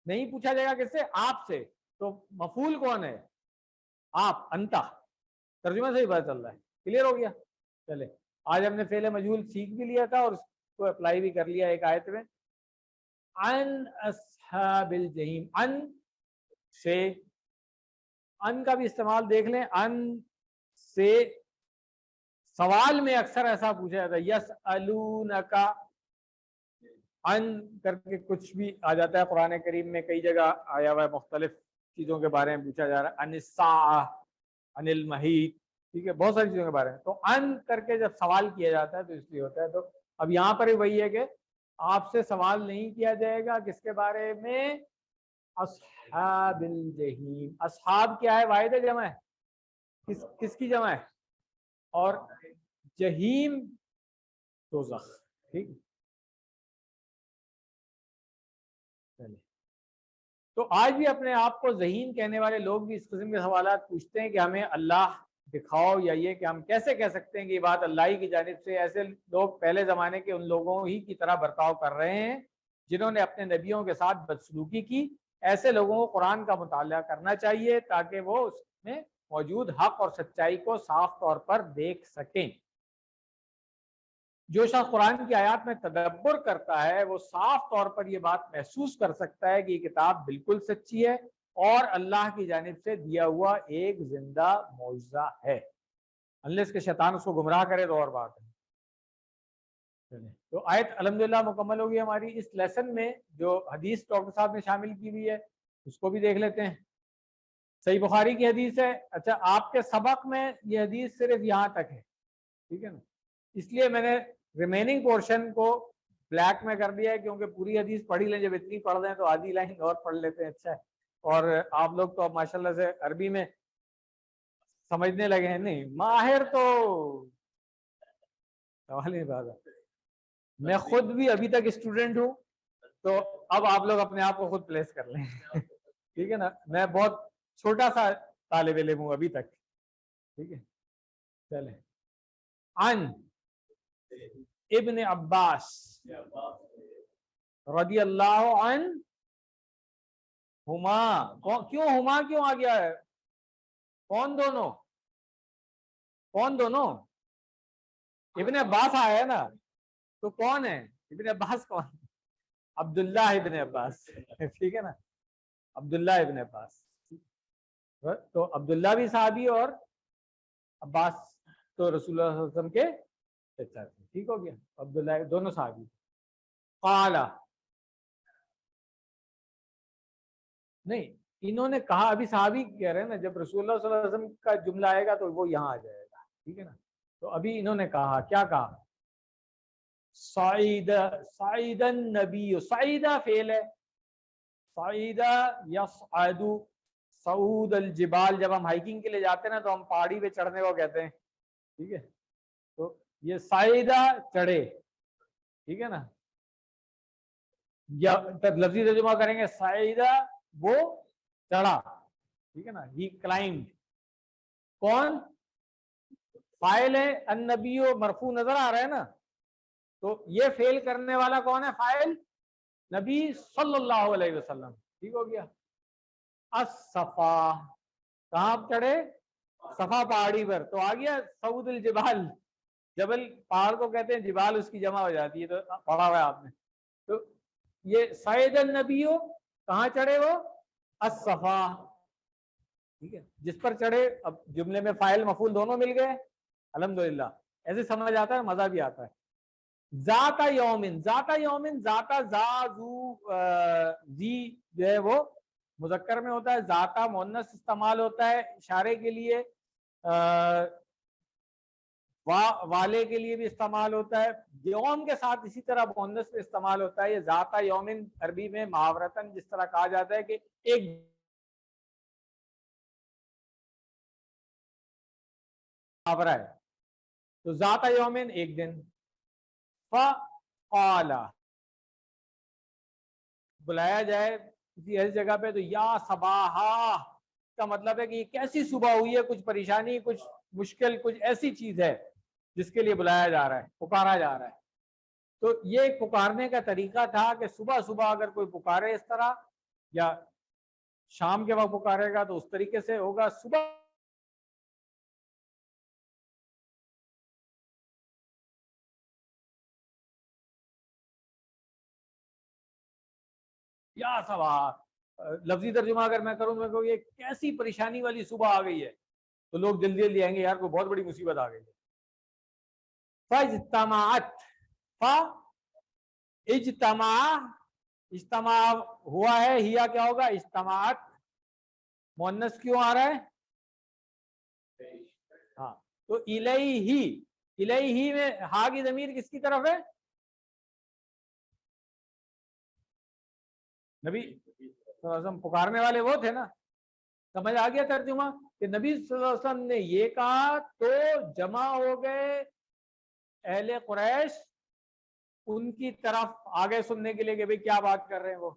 نہیں پوچھا جائے گا کس سے, آپ سے. تو مفعول کون ہے, آپ, انتا. ترجمہ سے ہی پتا چل رہا ہے. کلیئر ہو گیا. چلے, آج ہم نے فعل مجہول سیکھ بھی لیا تھا اور اس کو اپلائی بھی کر لیا ایک آیت میں. ان اصحاب الجحیم, ان سے, ان کا بھی استعمال دیکھ لیں. ان سے سوال میں اکثر ایسا پوچھا جاتا ہے, یسألونک, ان کر کے کچھ بھی آ جاتا ہے قرآن کریم میں, کئی جگہ آیا ہوا ہے, مختلف چیزوں کے بارے میں پوچھا جا رہا ہے. ان الساعہ, ان المحیط, ٹھیک ہے, بہت ساری چیزوں کے بارے میں. تو ان کر کے جب سوال کیا جاتا ہے تو اس لیے ہوتا ہے. تو اب یہاں پر وہی ہے کہ آپ سے سوال نہیں کیا جائے گا کس کے بارے میں, اصحاب الجحیم. اصحاب کیا ہے, واحد جمع ہے, کس کی جمع ہے, اور جہیم دوزخ. ٹھیک, تو آج بھی اپنے آپ کو ذہین کہنے والے لوگ بھی اس قسم کے سوالات پوچھتے ہیں کہ ہمیں اللہ دکھاؤ, یا یہ کہ ہم کیسے کہہ سکتے ہیں کہ یہ بات اللہ ہی کی جانب سے. ایسے لوگ پہلے زمانے کے ان لوگوں ہی کی طرح برتاؤ کر رہے ہیں جنہوں نے اپنے نبیوں کے ساتھ بدسلوکی کی. ایسے لوگوں کو قرآن کا مطالعہ کرنا چاہیے تاکہ وہ اس میں موجود حق اور سچائی کو صاف طور پر دیکھ سکیں. جو شخص قرآن کی آیات میں تدبر کرتا ہے وہ صاف طور پر یہ بات محسوس کر سکتا ہے کہ یہ کتاب بالکل سچی ہے اور اللہ کی جانب سے دیا ہوا ایک زندہ معجزہ ہے. انلیس کہ شیطان اس کو گمراہ کرے تو اور بات ہے. تو آیت الحمدللہ مکمل ہوگی ہماری. اس لیسن میں جو حدیث ڈاکٹر صاحب نے شامل کی ہوئی ہے اس کو بھی دیکھ لیتے ہیں. صحیح بخاری کی حدیث ہے. اچھا, آپ کے سبق میں یہ حدیث صرف یہاں تک ہے, ٹھیک ہے نا, اس لیے میں نے ریمیننگ پورشن کو بلیک میں کر دیا ہے, کیونکہ پوری حدیث پڑھی لیں, جب اتنی پڑھ دیں تو آدھی لائن اور پڑھ لیتے ہیں. اچھا ہے, اور آپ لوگ تو اب ماشاءاللہ سے عربی میں سمجھنے لگے ہیں. نہیں ماہر تو سوال نہیں بات ہے, میں خود بھی ابھی تک اسٹوڈنٹ ہوں, تو اب آپ لوگ اپنے آپ کو خود پلیس کر لیں. ٹھیک ہے نا, میں بہت چھوٹا سا طالب علم ہوں ابھی تک. ٹھیک ہے, چلیں. عن ابن عباس رضی اللہ عنہما, کیوں ہما کیوں آ گیا ہے, کون دونوں, کون دونوں, ابن عباس آیا ہے نا, تو کون ہے ابن عباس, کون, عبداللہ ابن عباس. ٹھیک ہے نا, عبداللہ ابن عباس. تو عبداللہ بھی صحابی اور عباس تو رسول اللہ صلی اللہ علیہ وسلم کے چچا تھے. ٹھیک ہو گیا, عبداللہ دونوں صحابی. قال, نہیں انہوں نے کہا, ابھی صحابی کہہ رہے ہیں نا, جب رسول اللہ صلی اللہ علیہ وسلم کا جملہ آئے گا تو وہ یہاں آ جائے گا. ٹھیک ہے نا, تو ابھی انہوں نے کہا, کیا کہا, صعید النبی, صعیدہ فعل ہے, صعیدہ یصعد, صعود الجبال, جب ہم ہائکنگ کے لیے جاتے ہیں نا تو ہم پہاڑی پہ چڑھنے کو کہتے ہیں. ٹھیک ہے, تو یہ صعیدہ چڑھے. ٹھیک ہے نا, یا لفظی ترجمہ کریں گے صعیدہ وہ چڑھا. ٹھیک ہے نا, ہی کلائمڈ. کون فاعل ہے, النبی مرفوع نظر آ رہا ہے نا, تو یہ فعل کرنے والا کون ہے, فاعل نبی صلی اللہ علیہ وسلم. ٹھیک ہو گیا. الصفا, کہاں چڑھے, صفا پہاڑی پر, تو آ گیا صعود الجبال, جبل پہاڑ کو کہتے ہیں, جبال اس کی جمع ہو جاتی ہے, تو پڑھا ہوا ہے آپ نے. تو یہ صعید النبی کہاں چڑھے, وہ الصفا. ٹھیک ہے, جس پر چڑھے. اب جملے میں فاعل مفعول دونوں مل گئے, الحمدللہ. ایسے سمجھ آتا ہے, مزہ بھی آتا ہے. ذات یومن, ذات یومن, ذاتا ذا ذو زی جو ہے وہ مذکر میں ہوتا ہے, ذاتا مؤنث استعمال ہوتا ہے اشارے کے لیے. والے کے لیے بھی استعمال ہوتا ہے، یوم کے ساتھ اسی طرح مؤنث میں استعمال ہوتا ہے. یہ ذات یومن عربی میں محاورتاً جس طرح کہا جاتا ہے کہ ایک محاورہ ہے، تو ذات یومن ایک دن. فقال بلایا جائے کسی ایسی جگہ پہ تو یا صباحا کا مطلب ہے کہ یہ کیسی صبح ہوئی ہے، کچھ پریشانی، کچھ مشکل، کچھ ایسی چیز ہے جس کے لیے بلایا جا رہا ہے، پکارا جا رہا ہے. تو یہ ایک پکارنے کا طریقہ تھا کہ صبح صبح اگر کوئی پکارے اس طرح، یا شام کے وقت پکارے گا تو اس طریقے سے ہوگا. صبح یا صباح لفظی ترجمہ اگر میں کروں تو یہ کیسی پریشانی والی صبح آ گئی ہے، تو لوگ جلدی جلدی آئیں گے، یار کوئی بہت بڑی مصیبت آ گئی ہے. فاجتمعت، اجتماع، اجتماع ہوا ہے، ہیا کیا ہوگا؟ اجتماعت. مؤنث کیوں آ رہا ہے؟ ہاں، تو الیہ، الیہ میں ہا کی ضمیر کس کی طرف ہے؟ نبی صلی اللہ علیہ وسلم پکارنے والے وہ تھے نا. سمجھ آ گیا ترجمہ کہ نبی صلی اللہ علیہ وسلم نے یہ کہا تو جمع ہو گئے اہل قریش ان کی طرف آگے سننے کے لیے کہ بھئی کیا بات کر رہے ہیں وہ.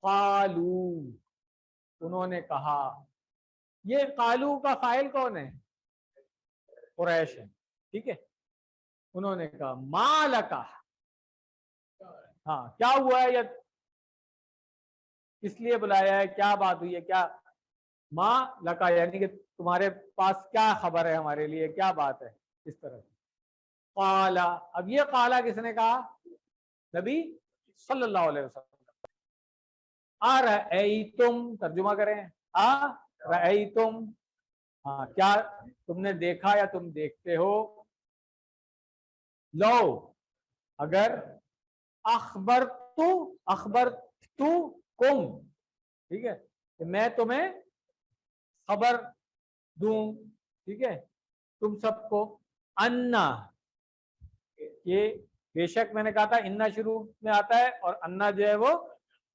قالو، انہوں نے کہا. یہ قالو کا فاعل کون ہے؟ قریش ہے، ٹھیک ہے. انہوں نے کہا ما لکا، ہاں کیا ہوا ہے، یا کس لیے بلایا ہے، کیا بات ہوئی ہے، کیا ما لکا یعنی کہ تمہارے پاس کیا خبر ہے ہمارے لیے، کیا بات ہے، اس طرح. قالا، اب یہ قالا کس نے کہا؟ نبی صلی اللہ علیہ وسلم. ارأیتم، ترجمہ کریں. ارأیتم، ہاں کیا تم نے دیکھا یا تم دیکھتے ہو. لو، اگر اخبرتو کم، ٹھیک ہے، کہ میں تمہیں خبر دوں، ٹھیک ہے، تم سب کو. انا، یہ بے شک میں نے کہا تھا انا شروع میں آتا ہے اور انا جو ہے وہ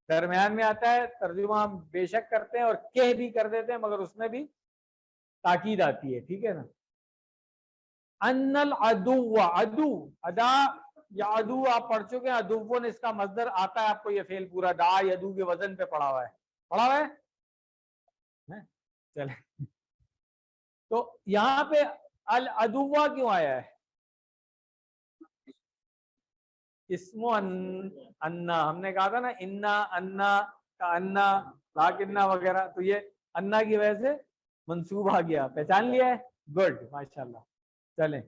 درمیان میں آتا ہے. ترجمہ ہم بے شک کرتے ہیں اور کہہ بھی کر دیتے ہیں، مگر اس میں بھی تاکید آتی ہے، ٹھیک ہے نا. ان العدو، عدو ادا یا عدو آپ پڑھ چکے ہیں. عدو نے اس کا مصدر آتا ہے آپ کو یہ فعل پورا دا یدو کے وزن پہ پڑا ہوا ہے، پڑا ہوا ہے. چلے تو یہاں پہ العدو کیوں آیا ہے؟ اسم انا، ہم نے کہا تھا نا انا، انا کا انا، لاکنہ وغیرہ، تو یہ انا کی وجہ سے منصوب آ گیا. پہچان لیا ہے؟ گڈ، ماشاءاللہ. چلیں.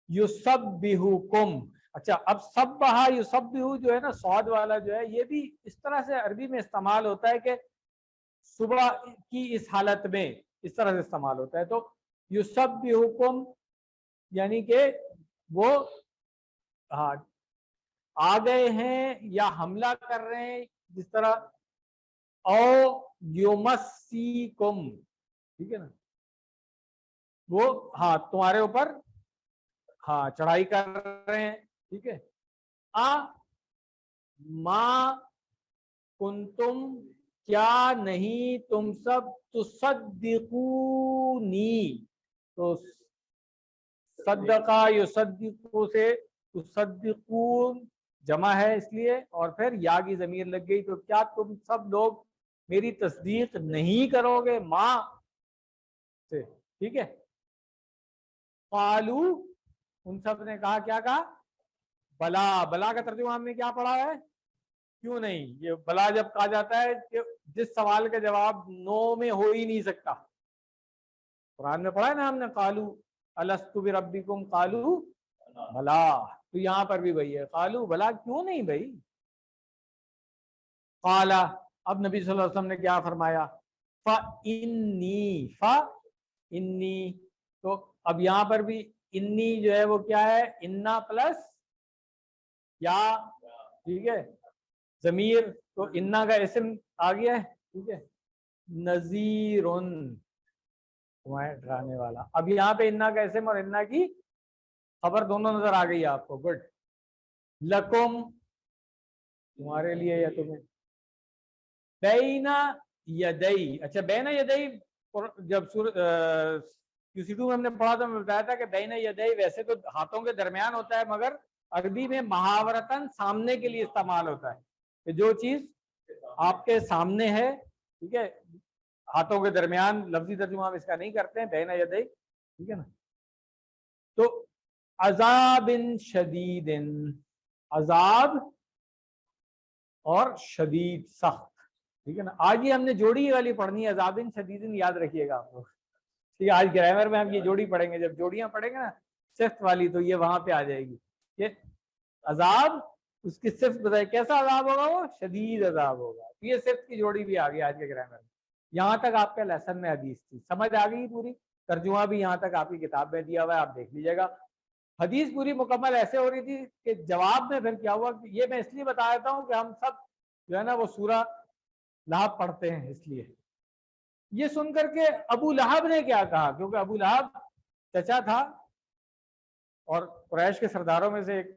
یسبحکم، اچھا اب سبحا یسبحو جو ہے نا صاد والا جو ہے، یہ بھی اس طرح سے عربی میں استعمال ہوتا ہے کہ صبح کی اس حالت میں اس طرح سے استعمال ہوتا ہے. تو یسبحکم یعنی کہ وہ ہاں آ گئے ہیں یا حملہ کر رہے ہیں، جس طرح او یمسیکم، ٹھیک ہے نا، وہ ہاں تمہارے اوپر ہاں چڑھائی کر رہے ہیں، ٹھیک ہے. ما کنتم، کیا نہیں تم سب، تصدقونی، تو صدقہ یصدقو سے تصدقون جمع ہے اس لیے، اور پھر یا کی ضمیر لگ گئی، تو کیا تم سب لوگ میری تصدیق نہیں کرو گے، ماں سے، ٹھیک ہے. قالو، ان سب نے کہا، کیا کہا؟ بلا. بلا کا ترجمہ ہم نے کیا پڑھا ہے؟ کیوں نہیں. یہ بلا جب کہا جاتا ہے کہ جس سوال کا جواب نو میں ہو ہی نہیں سکتا. قرآن میں پڑھا ہے نا ہم نے قالو الست بربکم قالو بلا، تو یہاں پر بھی وہی ہے، قالو بلا، کیوں نہیں بھائی. قالا، اب نبی صلی اللہ علیہ وسلم نے کیا فرمایا؟ فَإِنِّي، فَإِنِّي، تو اب یہاں پر بھی انی جو ہے وہ کیا ہے؟ انا پلس یا، ٹھیک ہے، ضمیر، تو انا کا اسم آ گیا ہے، ٹھیک ہے. نذیرن، تمہیں ڈرانے والا. اب یہاں پہ انا کا اسم اور انا کی خبر دونوں نظر آ گئی آپ کو. گڈ. لکم تمہارے لیے یا تمہیں. بینا یدئی. اچھا بینا یدئی جب QC2 میں ہم نے پڑھا تو میں بتایا تھا کہ بینا یدئی ویسے تو ہاتھوں کے درمیان ہوتا ہے مگر عربی میں محاورتاً سامنے کے لیے استعمال ہوتا ہے کہ جو چیز آپ کے سامنے ہے, ٹھیک ہے, ہاتھوں کے درمیان. لفظی ترجمہ ہم اس کا نہیں کرتے ہیں بینا یدئی, ٹھیک ہے نا. تو عذاب شدید, عذاب اور شدید سخت, ٹھیک ہے نا. آج یہ ہم نے جوڑی والی پڑھنی ہے, عذاب شدید, یاد رکھیے گا آپ کو. ٹھیک ہے, آج گرامر میں ہم یہ جوڑی پڑھیں گے. جب جوڑیاں پڑھیں گے نا صفت والی تو یہ وہاں پہ آ جائے گی کہ عذاب, اس کی صفت بتائے کیسا عذاب ہوگا, وہ شدید عذاب ہوگا. یہ صفت کی جوڑی بھی آ گئی آج کے گرامر میں. یہاں تک آپ کے لیسن میں حدیث تھی, سمجھ آ گئی پوری. ترجمہ بھی یہاں تک آپ کی کتاب میں دیا ہوا ہے, آپ دیکھ لیجیے گا. حدیث پوری مکمل ایسے ہو رہی تھی کہ جواب میں پھر کیا ہوا, یہ میں اس لیے بتا دیتا ہوں کہ ہم سب جو ہے نا وہ سورہ لہب پڑھتے ہیں, اس لیے. یہ سن کر کے ابو لہب نے کیا کہا, کیونکہ ابو لہب چچا تھا اور قریش کے سرداروں میں سے ایک,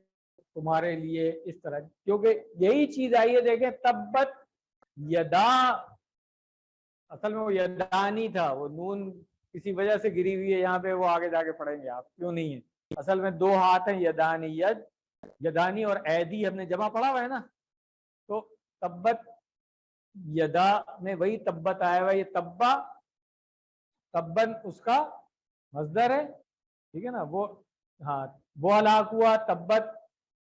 تمہارے لیے اس طرح, کیونکہ یہی چیز آئی ہے. دیکھیں تبت یدا, اصل میں وہ یدانی تھا, وہ نون کسی وجہ سے گری ہوئی ہے یہاں پہ, وہ آگے جا کے پڑھیں گے آپ کیوں نہیں ہے. اصل میں دو ہاتھ ہیں, یدانی, ید یدانی اور ایدی ہم نے جمع پڑھا ہوا ہے نا. تو تبت یدا میں وہی تبت آیا ہوا, یہ تبا, تبن اس کا مصدر ہے, ٹھیک ہے نا. وہ ہاں وہ ہلاک ہوا, تبت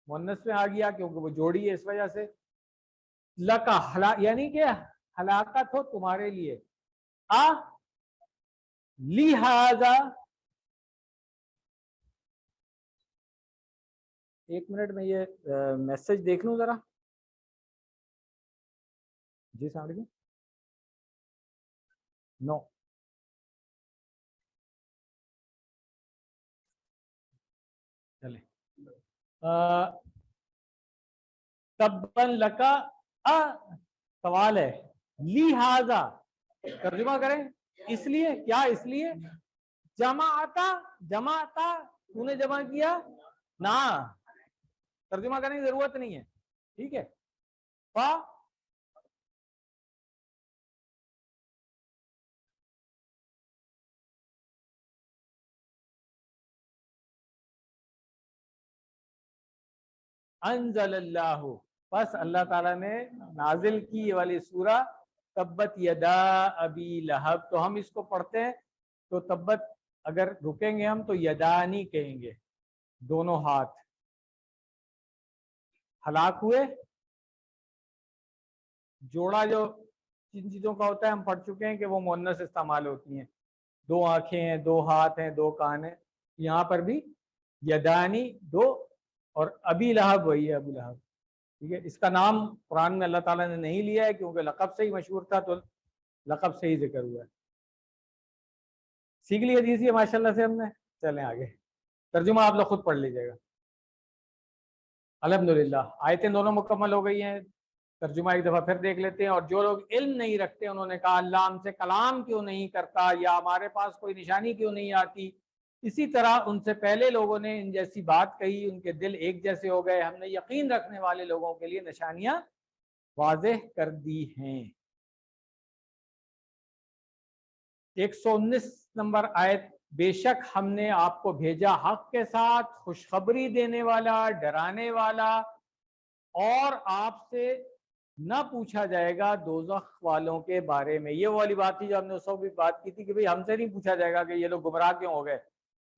مؤنث میں آ گیا کیونکہ وہ جوڑی ہے اس وجہ سے. لکا یعنی کہ ہلاکت ہو تمہارے لیے. لہذا, ایک منٹ میں یہ میسج دیکھ لوں ذرا. جی سامنے کی نو, چلے. تبن لکا سوال ہے, لہذا ترجمہ کریں. اس لیے کیا, اس لیے جماعتا, جماعتا تو نے جمع کیا نہ, ترجمہ کرنے کی ضرورت نہیں ہے, ٹھیک ہے. انزل اللہ, بس اللہ تعالیٰ نے نازل کی یہ والی سورہ تبت یدا ابی لہب. تو ہم اس کو پڑھتے ہیں تو تبت اگر رکیں گے ہم تو یدانی کہیں گے, دونوں ہاتھ. ہلاک ہوئے, جوڑا جو جن چیزوں کا ہوتا ہے ہم پڑھ چکے ہیں کہ وہ مؤنث استعمال ہوتی ہیں. دو آنکھیں ہیں, دو ہاتھ ہیں, دو کان ہیں. یہاں پر بھی یدانی دو, اور ابی لہب وہی ہے ابو لہب, ٹھیک ہے. اس کا نام قرآن میں اللہ تعالیٰ نے نہیں لیا ہے کیونکہ لقب سے ہی مشہور تھا تو لقب سے ہی ذکر ہوا ہے. سیکھ لی حدیث ہے ماشاء اللہ سے ہم نے. چلیں آگے, ترجمہ آپ لوگ خود پڑھ لیجیے گا. الحمدللہ آیتیں دونوں مکمل ہو گئی ہیں. ترجمہ ایک دفعہ پھر دیکھ لیتے ہیں. اور جو لوگ علم نہیں رکھتے انہوں نے کہا اللہ ہم سے کلام کیوں نہیں کرتا, یا ہمارے پاس کوئی نشانی کیوں نہیں آتی. اسی طرح ان سے پہلے لوگوں نے ان جیسی بات کہی, ان کے دل ایک جیسے ہو گئے. ہم نے یقین رکھنے والے لوگوں کے لیے نشانیاں واضح کر دی ہیں. 119 نمبر آیت, بے شک ہم نے آپ کو بھیجا حق کے ساتھ, خوشخبری دینے والا, ڈرانے والا, اور آپ سے نہ پوچھا جائے گا دوزخ والوں کے بارے میں. یہ والی بات تھی جو ہم نے اس وقت بھی بات کی تھی کہ بھئی ہم سے نہیں پوچھا جائے گا کہ یہ لوگ گمراہ کیوں ہو گئے.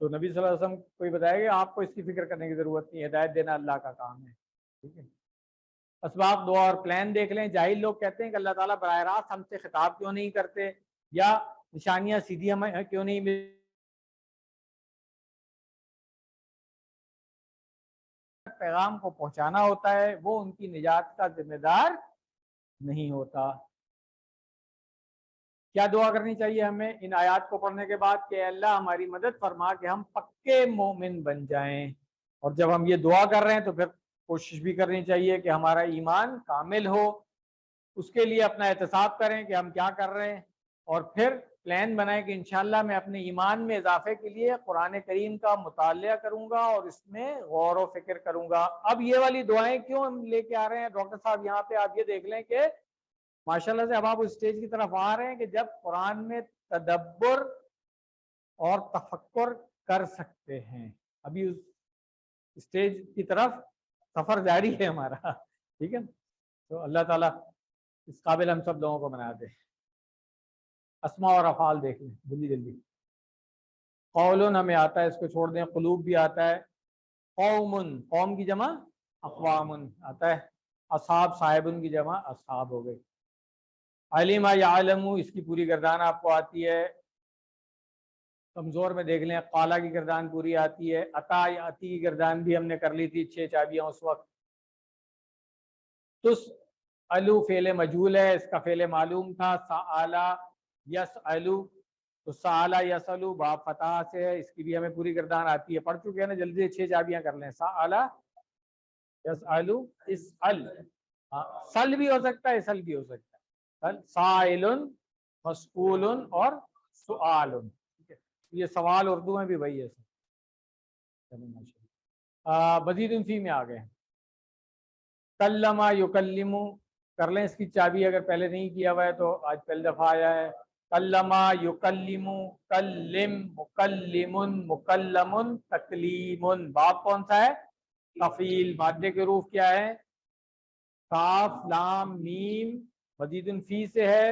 تو نبی صلی اللہ علیہ وسلم کوئی بتائے گا آپ کو اس کی فکر کرنے کی ضرورت نہیں, ہدایت دینا اللہ کا کام ہے, ٹھیک ہے. اسباب دعا اور پلان دیکھ لیں. جاہل لوگ کہتے ہیں کہ اللہ تعالیٰ براہ راست ہم سے خطاب کیوں نہیں کرتے, یا نشانیاں سیدھی ہمیں کیوں نہیں پیغام کو پہنچانا ہوتا ہے, وہ ان کی نجات کا ذمہ دار نہیں ہوتا. کیا دعا کرنی چاہیے ہمیں ان آیات کو پڑھنے کے بعد کہ اللہ ہماری مدد فرما کہ ہم پکے مومن بن جائیں. اور جب ہم یہ دعا کر رہے ہیں تو پھر کوشش بھی کرنی چاہیے کہ ہمارا ایمان کامل ہو. اس کے لیے اپنا احتساب کریں کہ ہم کیا کر رہے ہیں, اور پھر پلان بنائیں کہ انشاءاللہ میں اپنے ایمان میں اضافے کے لیے قرآن کریم کا مطالعہ کروں گا اور اس میں غور و فکر کروں گا۔ اب یہ والی دعائیں کیوں ہم لے کے آ رہے ہیں ڈاکٹر صاحب؟ یہاں پہ آپ یہ دیکھ لیں کہ ماشاءاللہ سے اب آپ اس اسٹیج کی طرف آ رہے ہیں کہ جب قرآن میں تدبر اور تفکر کر سکتے ہیں۔ ابھی اس اسٹیج کی طرف سفر جاری ہے ہمارا، ٹھیک ہے؟ تو اللہ تعالیٰ اس قابل ہم سب لوگوں کو بنا دے۔ اسماء اور افعال دیکھ لیں جلدی جلدی۔ قولن ہمیں آتا ہے، اس کو چھوڑ دیں۔ قلوب بھی آتا ہے۔ قومن، قوم کی جمع اقوامن آتا ہے۔ اصحاب، صاحبن کی جمع اصحاب ہو گئی۔ علم یعلم، اس کی پوری گردان آپ کو آتی ہے۔ کمزور میں دیکھ لیں، قالا کی گردان پوری آتی ہے۔ عطا یا عطی کی گردان بھی ہم نے کر لی تھی 6 چابیاں اس وقت۔ تسألو فعل مجہول ہے، اس کا فعل معلوم تھا۔ سآلا یسألو، تو سآلا یسألو باب فتح سے ہے، اس کی بھی ہمیں پوری گردان آتی ہے۔ پڑھ چکے ہیں نا، جلدی سے 6 چابیاں کر لیں۔ سآلا یسألو، اسأل، سل بھی ہو سکتا ہے، اسل بھی ہو سکتا ہے۔ سائل، مسئول اور سؤال، یہ سوال اردو میں بھی وہی ہے۔ مزید فی میں آ گئے۔ کلما یکلم، کر لیں اس کی چابی، اگر پہلے نہیں کیا ہوا ہے تو آج پہلی دفعہ آیا ہے۔ کلما یکلم، کلم، مکلم، مکلم، تکلیم۔ باب کون سا ہے؟ تفعیل۔ مادے کے حروف کیا ہے؟ کاف، لام، میم۔ مزید فی سے ہے،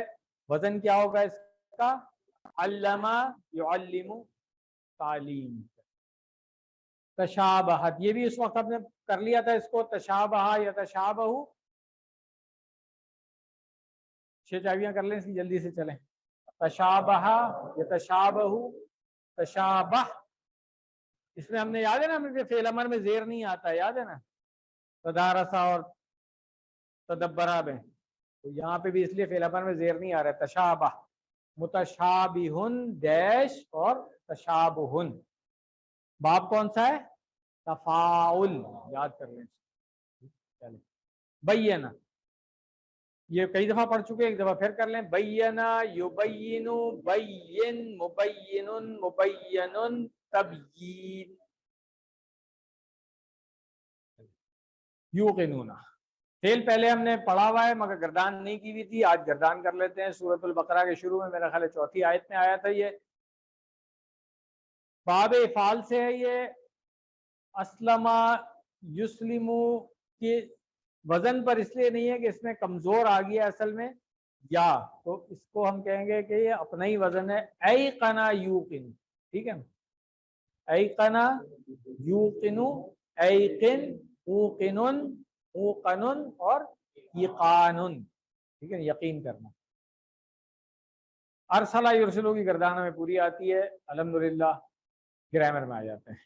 وزن کیا ہوگا اس کا؟ علما یعلم، تعلیم۔ تشابہت، یہ بھی اس وقت ہم نے کر لیا تھا اس کو۔ تشابہ یتشابہ، 6 چابیاں کر لیں اس کی، جلدی سے چلیں۔ تشابہ یتشابہ، تشابہ، اس میں ہم نے یاد ہے نا، ہمیں فعل امر میں زیر نہیں آتا ہے، یاد ہے نا، تدارسا اور تدبرا میں، تو یہاں پہ بھی اس لیے فعل امر میں زیر نہیں آ رہا ہے۔ تشابہ، متشابہن ڈیش اور تشابہن۔ باب کون سا ہے؟ تفاعل، یاد کر لیں۔ چلیں، بینا، یہ کئی دفعہ پڑھ چکے، ایک دفعہ پھر کر لیں۔ بینا یبین، بین، مبین، مبین، تبیین۔ یوقنون، فعل پہلے ہم نے پڑھا ہوا ہے مگر گردان نہیں کی ہوئی تھی، آج گردان کر لیتے ہیں۔ سورۃ البقرہ کے شروع میں، میرا خیال ہے 4تھی آیت میں آیا تھا یہ۔ باب افعال سے ہے یہ۔ اسلم یسلم کے وزن پر اس لیے نہیں ہے کہ اس میں کمزور آ گیا اصل میں یا، تو اس کو ہم کہیں گے کہ یہ اپنا ہی وزن ہے۔ ایقنا یوقن، ٹھیک ہے، ایقنا یوقن، ایقن، اوقن، اوقن اور یقان، ٹھیک ہے، یقین کرنا۔ ارسلہ یرسلو کی گردان میں پوری آتی ہے، الحمدللہ۔ گرامر میں آ جاتے ہیں۔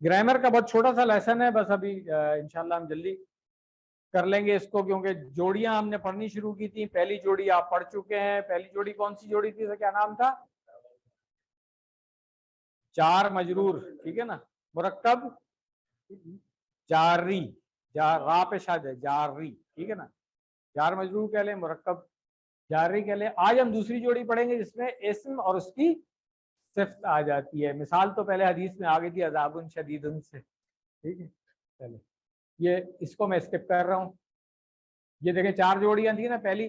گرامر کا بہت چھوٹا سا لیسن ہے، بس ابھی انشاءاللہ ہم جلدی کر لیں گے اس کو، کیونکہ جوڑیاں ہم نے پڑھنی شروع کی تھی۔ پہلی جوڑی آپ پڑھ چکے ہیں۔ پہلی جوڑی کون سی جوڑی تھی، اس کا کیا نام تھا؟ جار مجرور، ٹھیک ہے نا، مرکب جاری، را پہ شاد ہے، جاری، ٹھیک ہے نا، جار مجرور کہہ لیں، مرکب جاری کہہ لیں۔ آج ہم دوسری جوڑی پڑھیں گے جس میں اسم اور اس کی صفت آ جاتی ہے۔ مثال تو پہلے حدیث میں آ گئی تھی، عذاب شدید سے، ٹھیک ہے۔ چلے، یہ اس کو میں اسکپ کر رہا ہوں۔ یہ دیکھیں 4 جوڑیاں تھیں نا، پہلی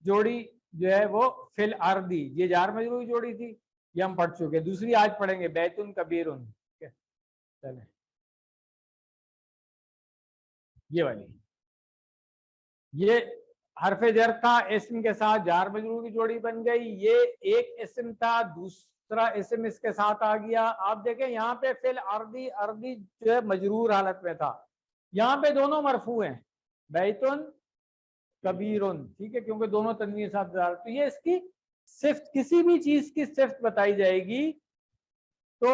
جوڑی جو ہے وہ فی الارضی، یہ جار مجرور جوڑی تھی، یہ ہم پڑھ چکے۔ دوسری آج پڑھیں گے، بیتن کبیرن، ٹھیک ہے۔ چلیں، یہ والی، یہ حرف جر تھا، اسم کے ساتھ جار مجرور کی جوڑی بن گئی۔ یہ ایک اسم تھا، دوسرا اسم اس کے ساتھ آ گیا۔ آپ دیکھیں یہاں پہ فی الارضی، ارضی جو ہے مجرور حالت میں تھا، یہاں پہ دونوں مرفوع ہیں، بیتن کبیرن، ٹھیک ہے، کیونکہ دونوں تنوین ساتھ جا رہے۔ تو یہ اس کی صفت، کسی بھی چیز کی صفت بتائی جائے گی تو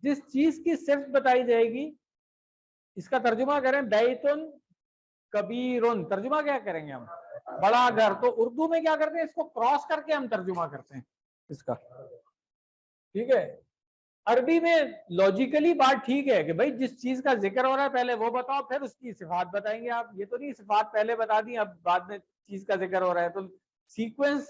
جس چیز کی صفت بتائی جائے گی اس کا ترجمہ کریں بیتن کبیرن، ترجمہ کیا کریں گے ہم؟ بڑا گھر۔ تو اردو میں کیا کرتے ہیں، اس کو کراس کر کے ہم ترجمہ کرتے ہیں اس کا، ٹھیک ہے۔ عربی میں لاجیکلی بات ٹھیک ہے کہ بھائی جس چیز کا ذکر ہو رہا ہے پہلے وہ بتاؤ، پھر اس کی صفات بتائیں گے آپ۔ یہ تو نہیں صفات پہلے بتا دی اب بعد میں چیز کا ذکر ہو رہا ہے، تو سیکوینس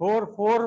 4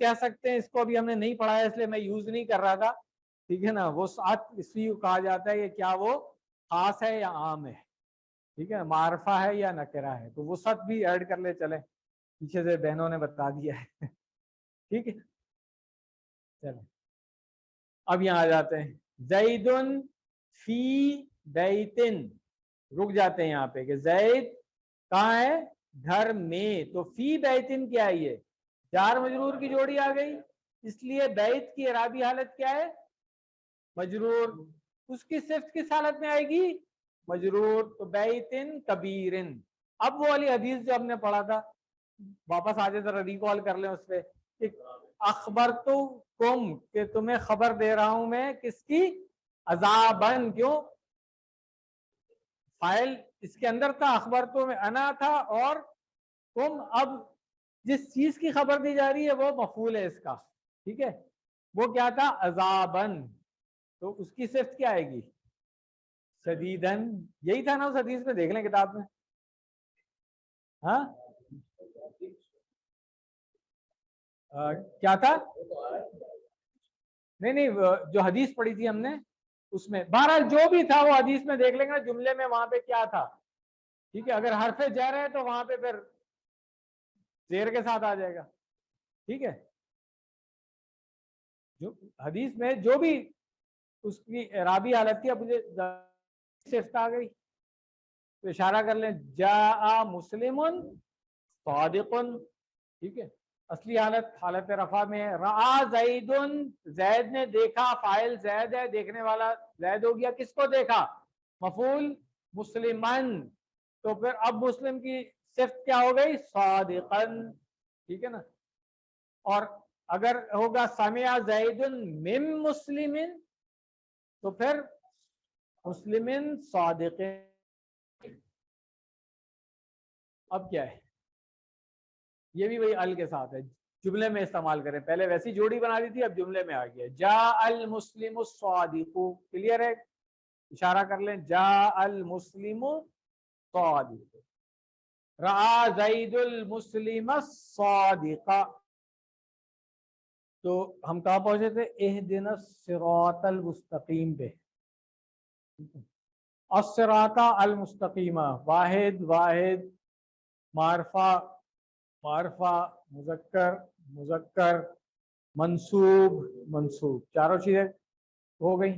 کہہ سکتے ہیں، اس کو ابھی ہم نے نہیں پڑھا ہے اس لیے میں یوز نہیں کر رہا تھا، ٹھیک ہے نا. وسعت اس لیے کہا جاتا ہے کہ کیا وہ خاص ہے یا عام ہے، ٹھیک ہے، معرفہ ہے یا نکرہ ہے. تو وسعت بھی ایڈ کر لے چلیں، پیچھے سے بہنوں نے بتا دیا ہے. ٹھیک ہے چلیں اب یہاں آ جاتے ہیں. زیدن فی بیتن، رک جاتے ہیں یہاں پہ کہ زید کہاں ہے، گھر میں. تو فی بیتن کیا ہے، یہ جار مجرور کی جوڑی آ گئی، اس لیے بیت کی اعرابی حالت کیا ہے، مجرور. اس کی صفت کس حالت میں آئے گی، مجرور. تو بیتن کبیرن. اب وہ والی حدیث جو ہم نے پڑھا تھا، واپس آ جائے ذرا ریکال کر لیں اس پہ. اخبر تو کم، کہ تمہیں خبر دے رہا ہوں میں کس کی، عذابن. کیوں، فائل اس کے اندر تھا، اخبر تو میں انا تھا، اور تم اب جس چیز کی خبر دی جا رہی ہے وہ مفعول ہے اس کا، ٹھیک ہے. وہ کیا تھا، عذابن. تو اس کی صفت کیا آئے گی، شدیدن. یہی تھا نا اس حدیث میں، دیکھ لیں کتاب میں. ہاں کیا تھا، نہیں جو حدیث پڑھی تھی ہم نے اس میں، بہرحال جو بھی تھا وہ حدیث میں دیکھ لیں گے جملے میں وہاں پہ کیا تھا. ٹھیک ہے، اگر حرف جر ہے تو وہاں پہ پھر زیر کے ساتھ آ جائے گا. ٹھیک ہے، جو حدیث میں جو بھی اس کی اعرابی حالت تھی، اب مجھے صفت آ گئی تو اشارہ کر لیں، جاء مسلم صادقن. ٹھیک ہے، اصلی حالت رفع میں ہے. رآ زیدن، زید نے دیکھا، فاعل زید ہے، دیکھنے والا زید ہو گیا. کس کو دیکھا، مفعول مسلمن. تو پھر اب مسلم کی صفت کیا ہو گئی، صادقن. ٹھیک ہے نا. اور اگر ہوگا سمع زید من مسلم، تو پھر مسلمن صادق. اب کیا ہے، یہ بھی وہی ال کے ساتھ ہے، جملے میں استعمال کریں. پہلے ویسی جوڑی بنا دی تھی، اب جملے میں آ گیا. جاء المسلم الصادق. کلیئر ہے، اشارہ کر لیں، جاء المسلم صادق. رآ زید المسلم الصادق. تو ہم کہاں پہنچے تھے، اہدنا الصراط المستقیم پہ. الصراط المستقیم، واحد واحد، معرفہ معرفہ، مذکر مذکر، منصوب منصوب، چاروں چیزیں ہو گئی.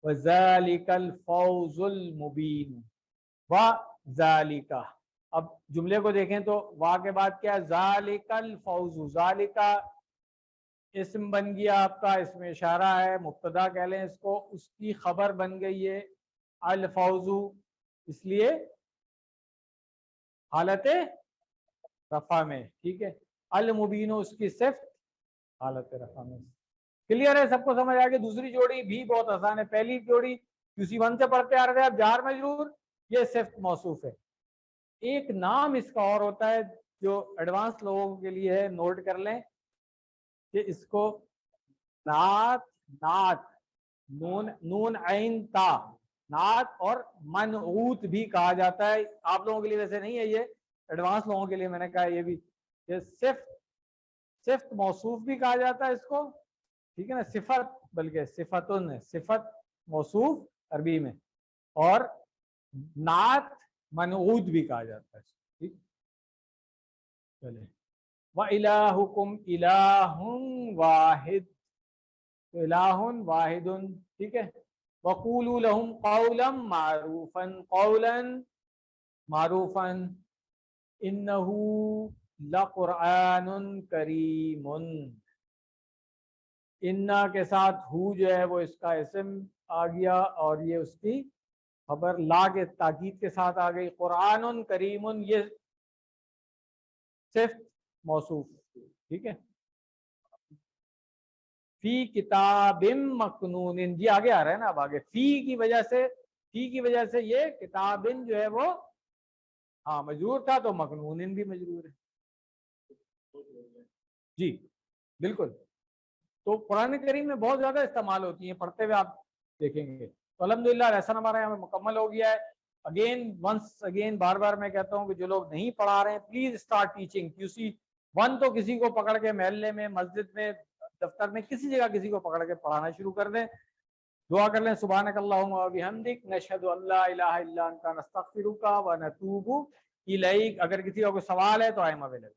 وذالک الفوز المبین. وذالک، اب جملے کو دیکھیں تو وا کے بعد کیا، ذالک الفوز. ذالک اسم بن گیا آپ کا، اس میں اشارہ ہے، مبتدا کہہ لیں اس کو، اس کی خبر بن گئی ہے الفوز، اس لیے حالت رفع میں. ٹھیک ہے، المبین اس کی صفت حالت رفع میں. کلیئر ہے، سب کو سمجھ آ گیا. دوسری جوڑی بھی بہت آسان ہے. پہلی جوڑی QC1 سے پڑھتے آ رہے تھے، اب جار مجرور، یہ صفت موصوف ہے. ایک نام اس کا اور ہوتا ہے جو ایڈوانس لوگوں کے لیے ہے، نوٹ کر لیں کہ اس کو نعت، نعت، نون عین تا، نعت اور منعوت بھی کہا جاتا ہے. آپ لوگوں کے لیے ویسے نہیں ہے، یہ ایڈوانس لوگوں کے لیے میں نے کہا. یہ بھی صفت موصوف بھی کہا جاتا ہے اس کو، ٹھیک ہے نا، صفت بلکہ صفتن ہے، صفت موصوف عربی میں، اور نعت منعوت بھی کہا جاتا ہے. ٹھیک چلے. وَإِلَٰهُكُمْ إِلَٰهٌ وَاحِدٌ. الہ واحد. ٹھیک ہے. وَقُولُوا لَهُمْ قَوْلًا مَعْرُوفًا. قَوْلًا معروفًا. إِنَّهُ لَقُرْآنٌ كَرِيمٌ. اِنَّا کے ساتھ ہو جو ہے وہ اس کا اسم آ گیا، اور یہ اس کی خبر لا کے تاکید کے ساتھ آ گئی. قرآن کریم، یہ صفت موصوف. ٹھیک ہے. فی کتاب مکنون، جی آگے آ رہا ہے نا، اب آگے فی کی وجہ سے یہ کتاب جو ہے وہ ہاں مجرور تھا، تو مکنون بھی مجرور ہے. جی بالکل. تو قرآن کریم میں بہت زیادہ استعمال ہوتی ہیں، پڑھتے ہوئے آپ دیکھیں گے. تو الحمدللہ لیسن ہمارا یہاں مکمل ہو گیا ہے. اگین بار بار میں کہتا ہوں کہ جو لوگ نہیں پڑھا رہے ہیں، please start teaching. QC one تو کسی کو پکڑ کے محلے میں، مسجد میں، دفتر میں، کسی جگہ کسی کو پکڑ کے پڑھانا شروع کر دیں. دعا کر لیں سبحانک اللہم و بحمدک نشہد ان لا الہ الا انت نستغفرک و نتوب الیک. اگر کسی کا کوئی سوال ہے تو آئی ایم اویلیبل.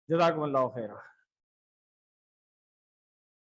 جزاکم اللہ خیر.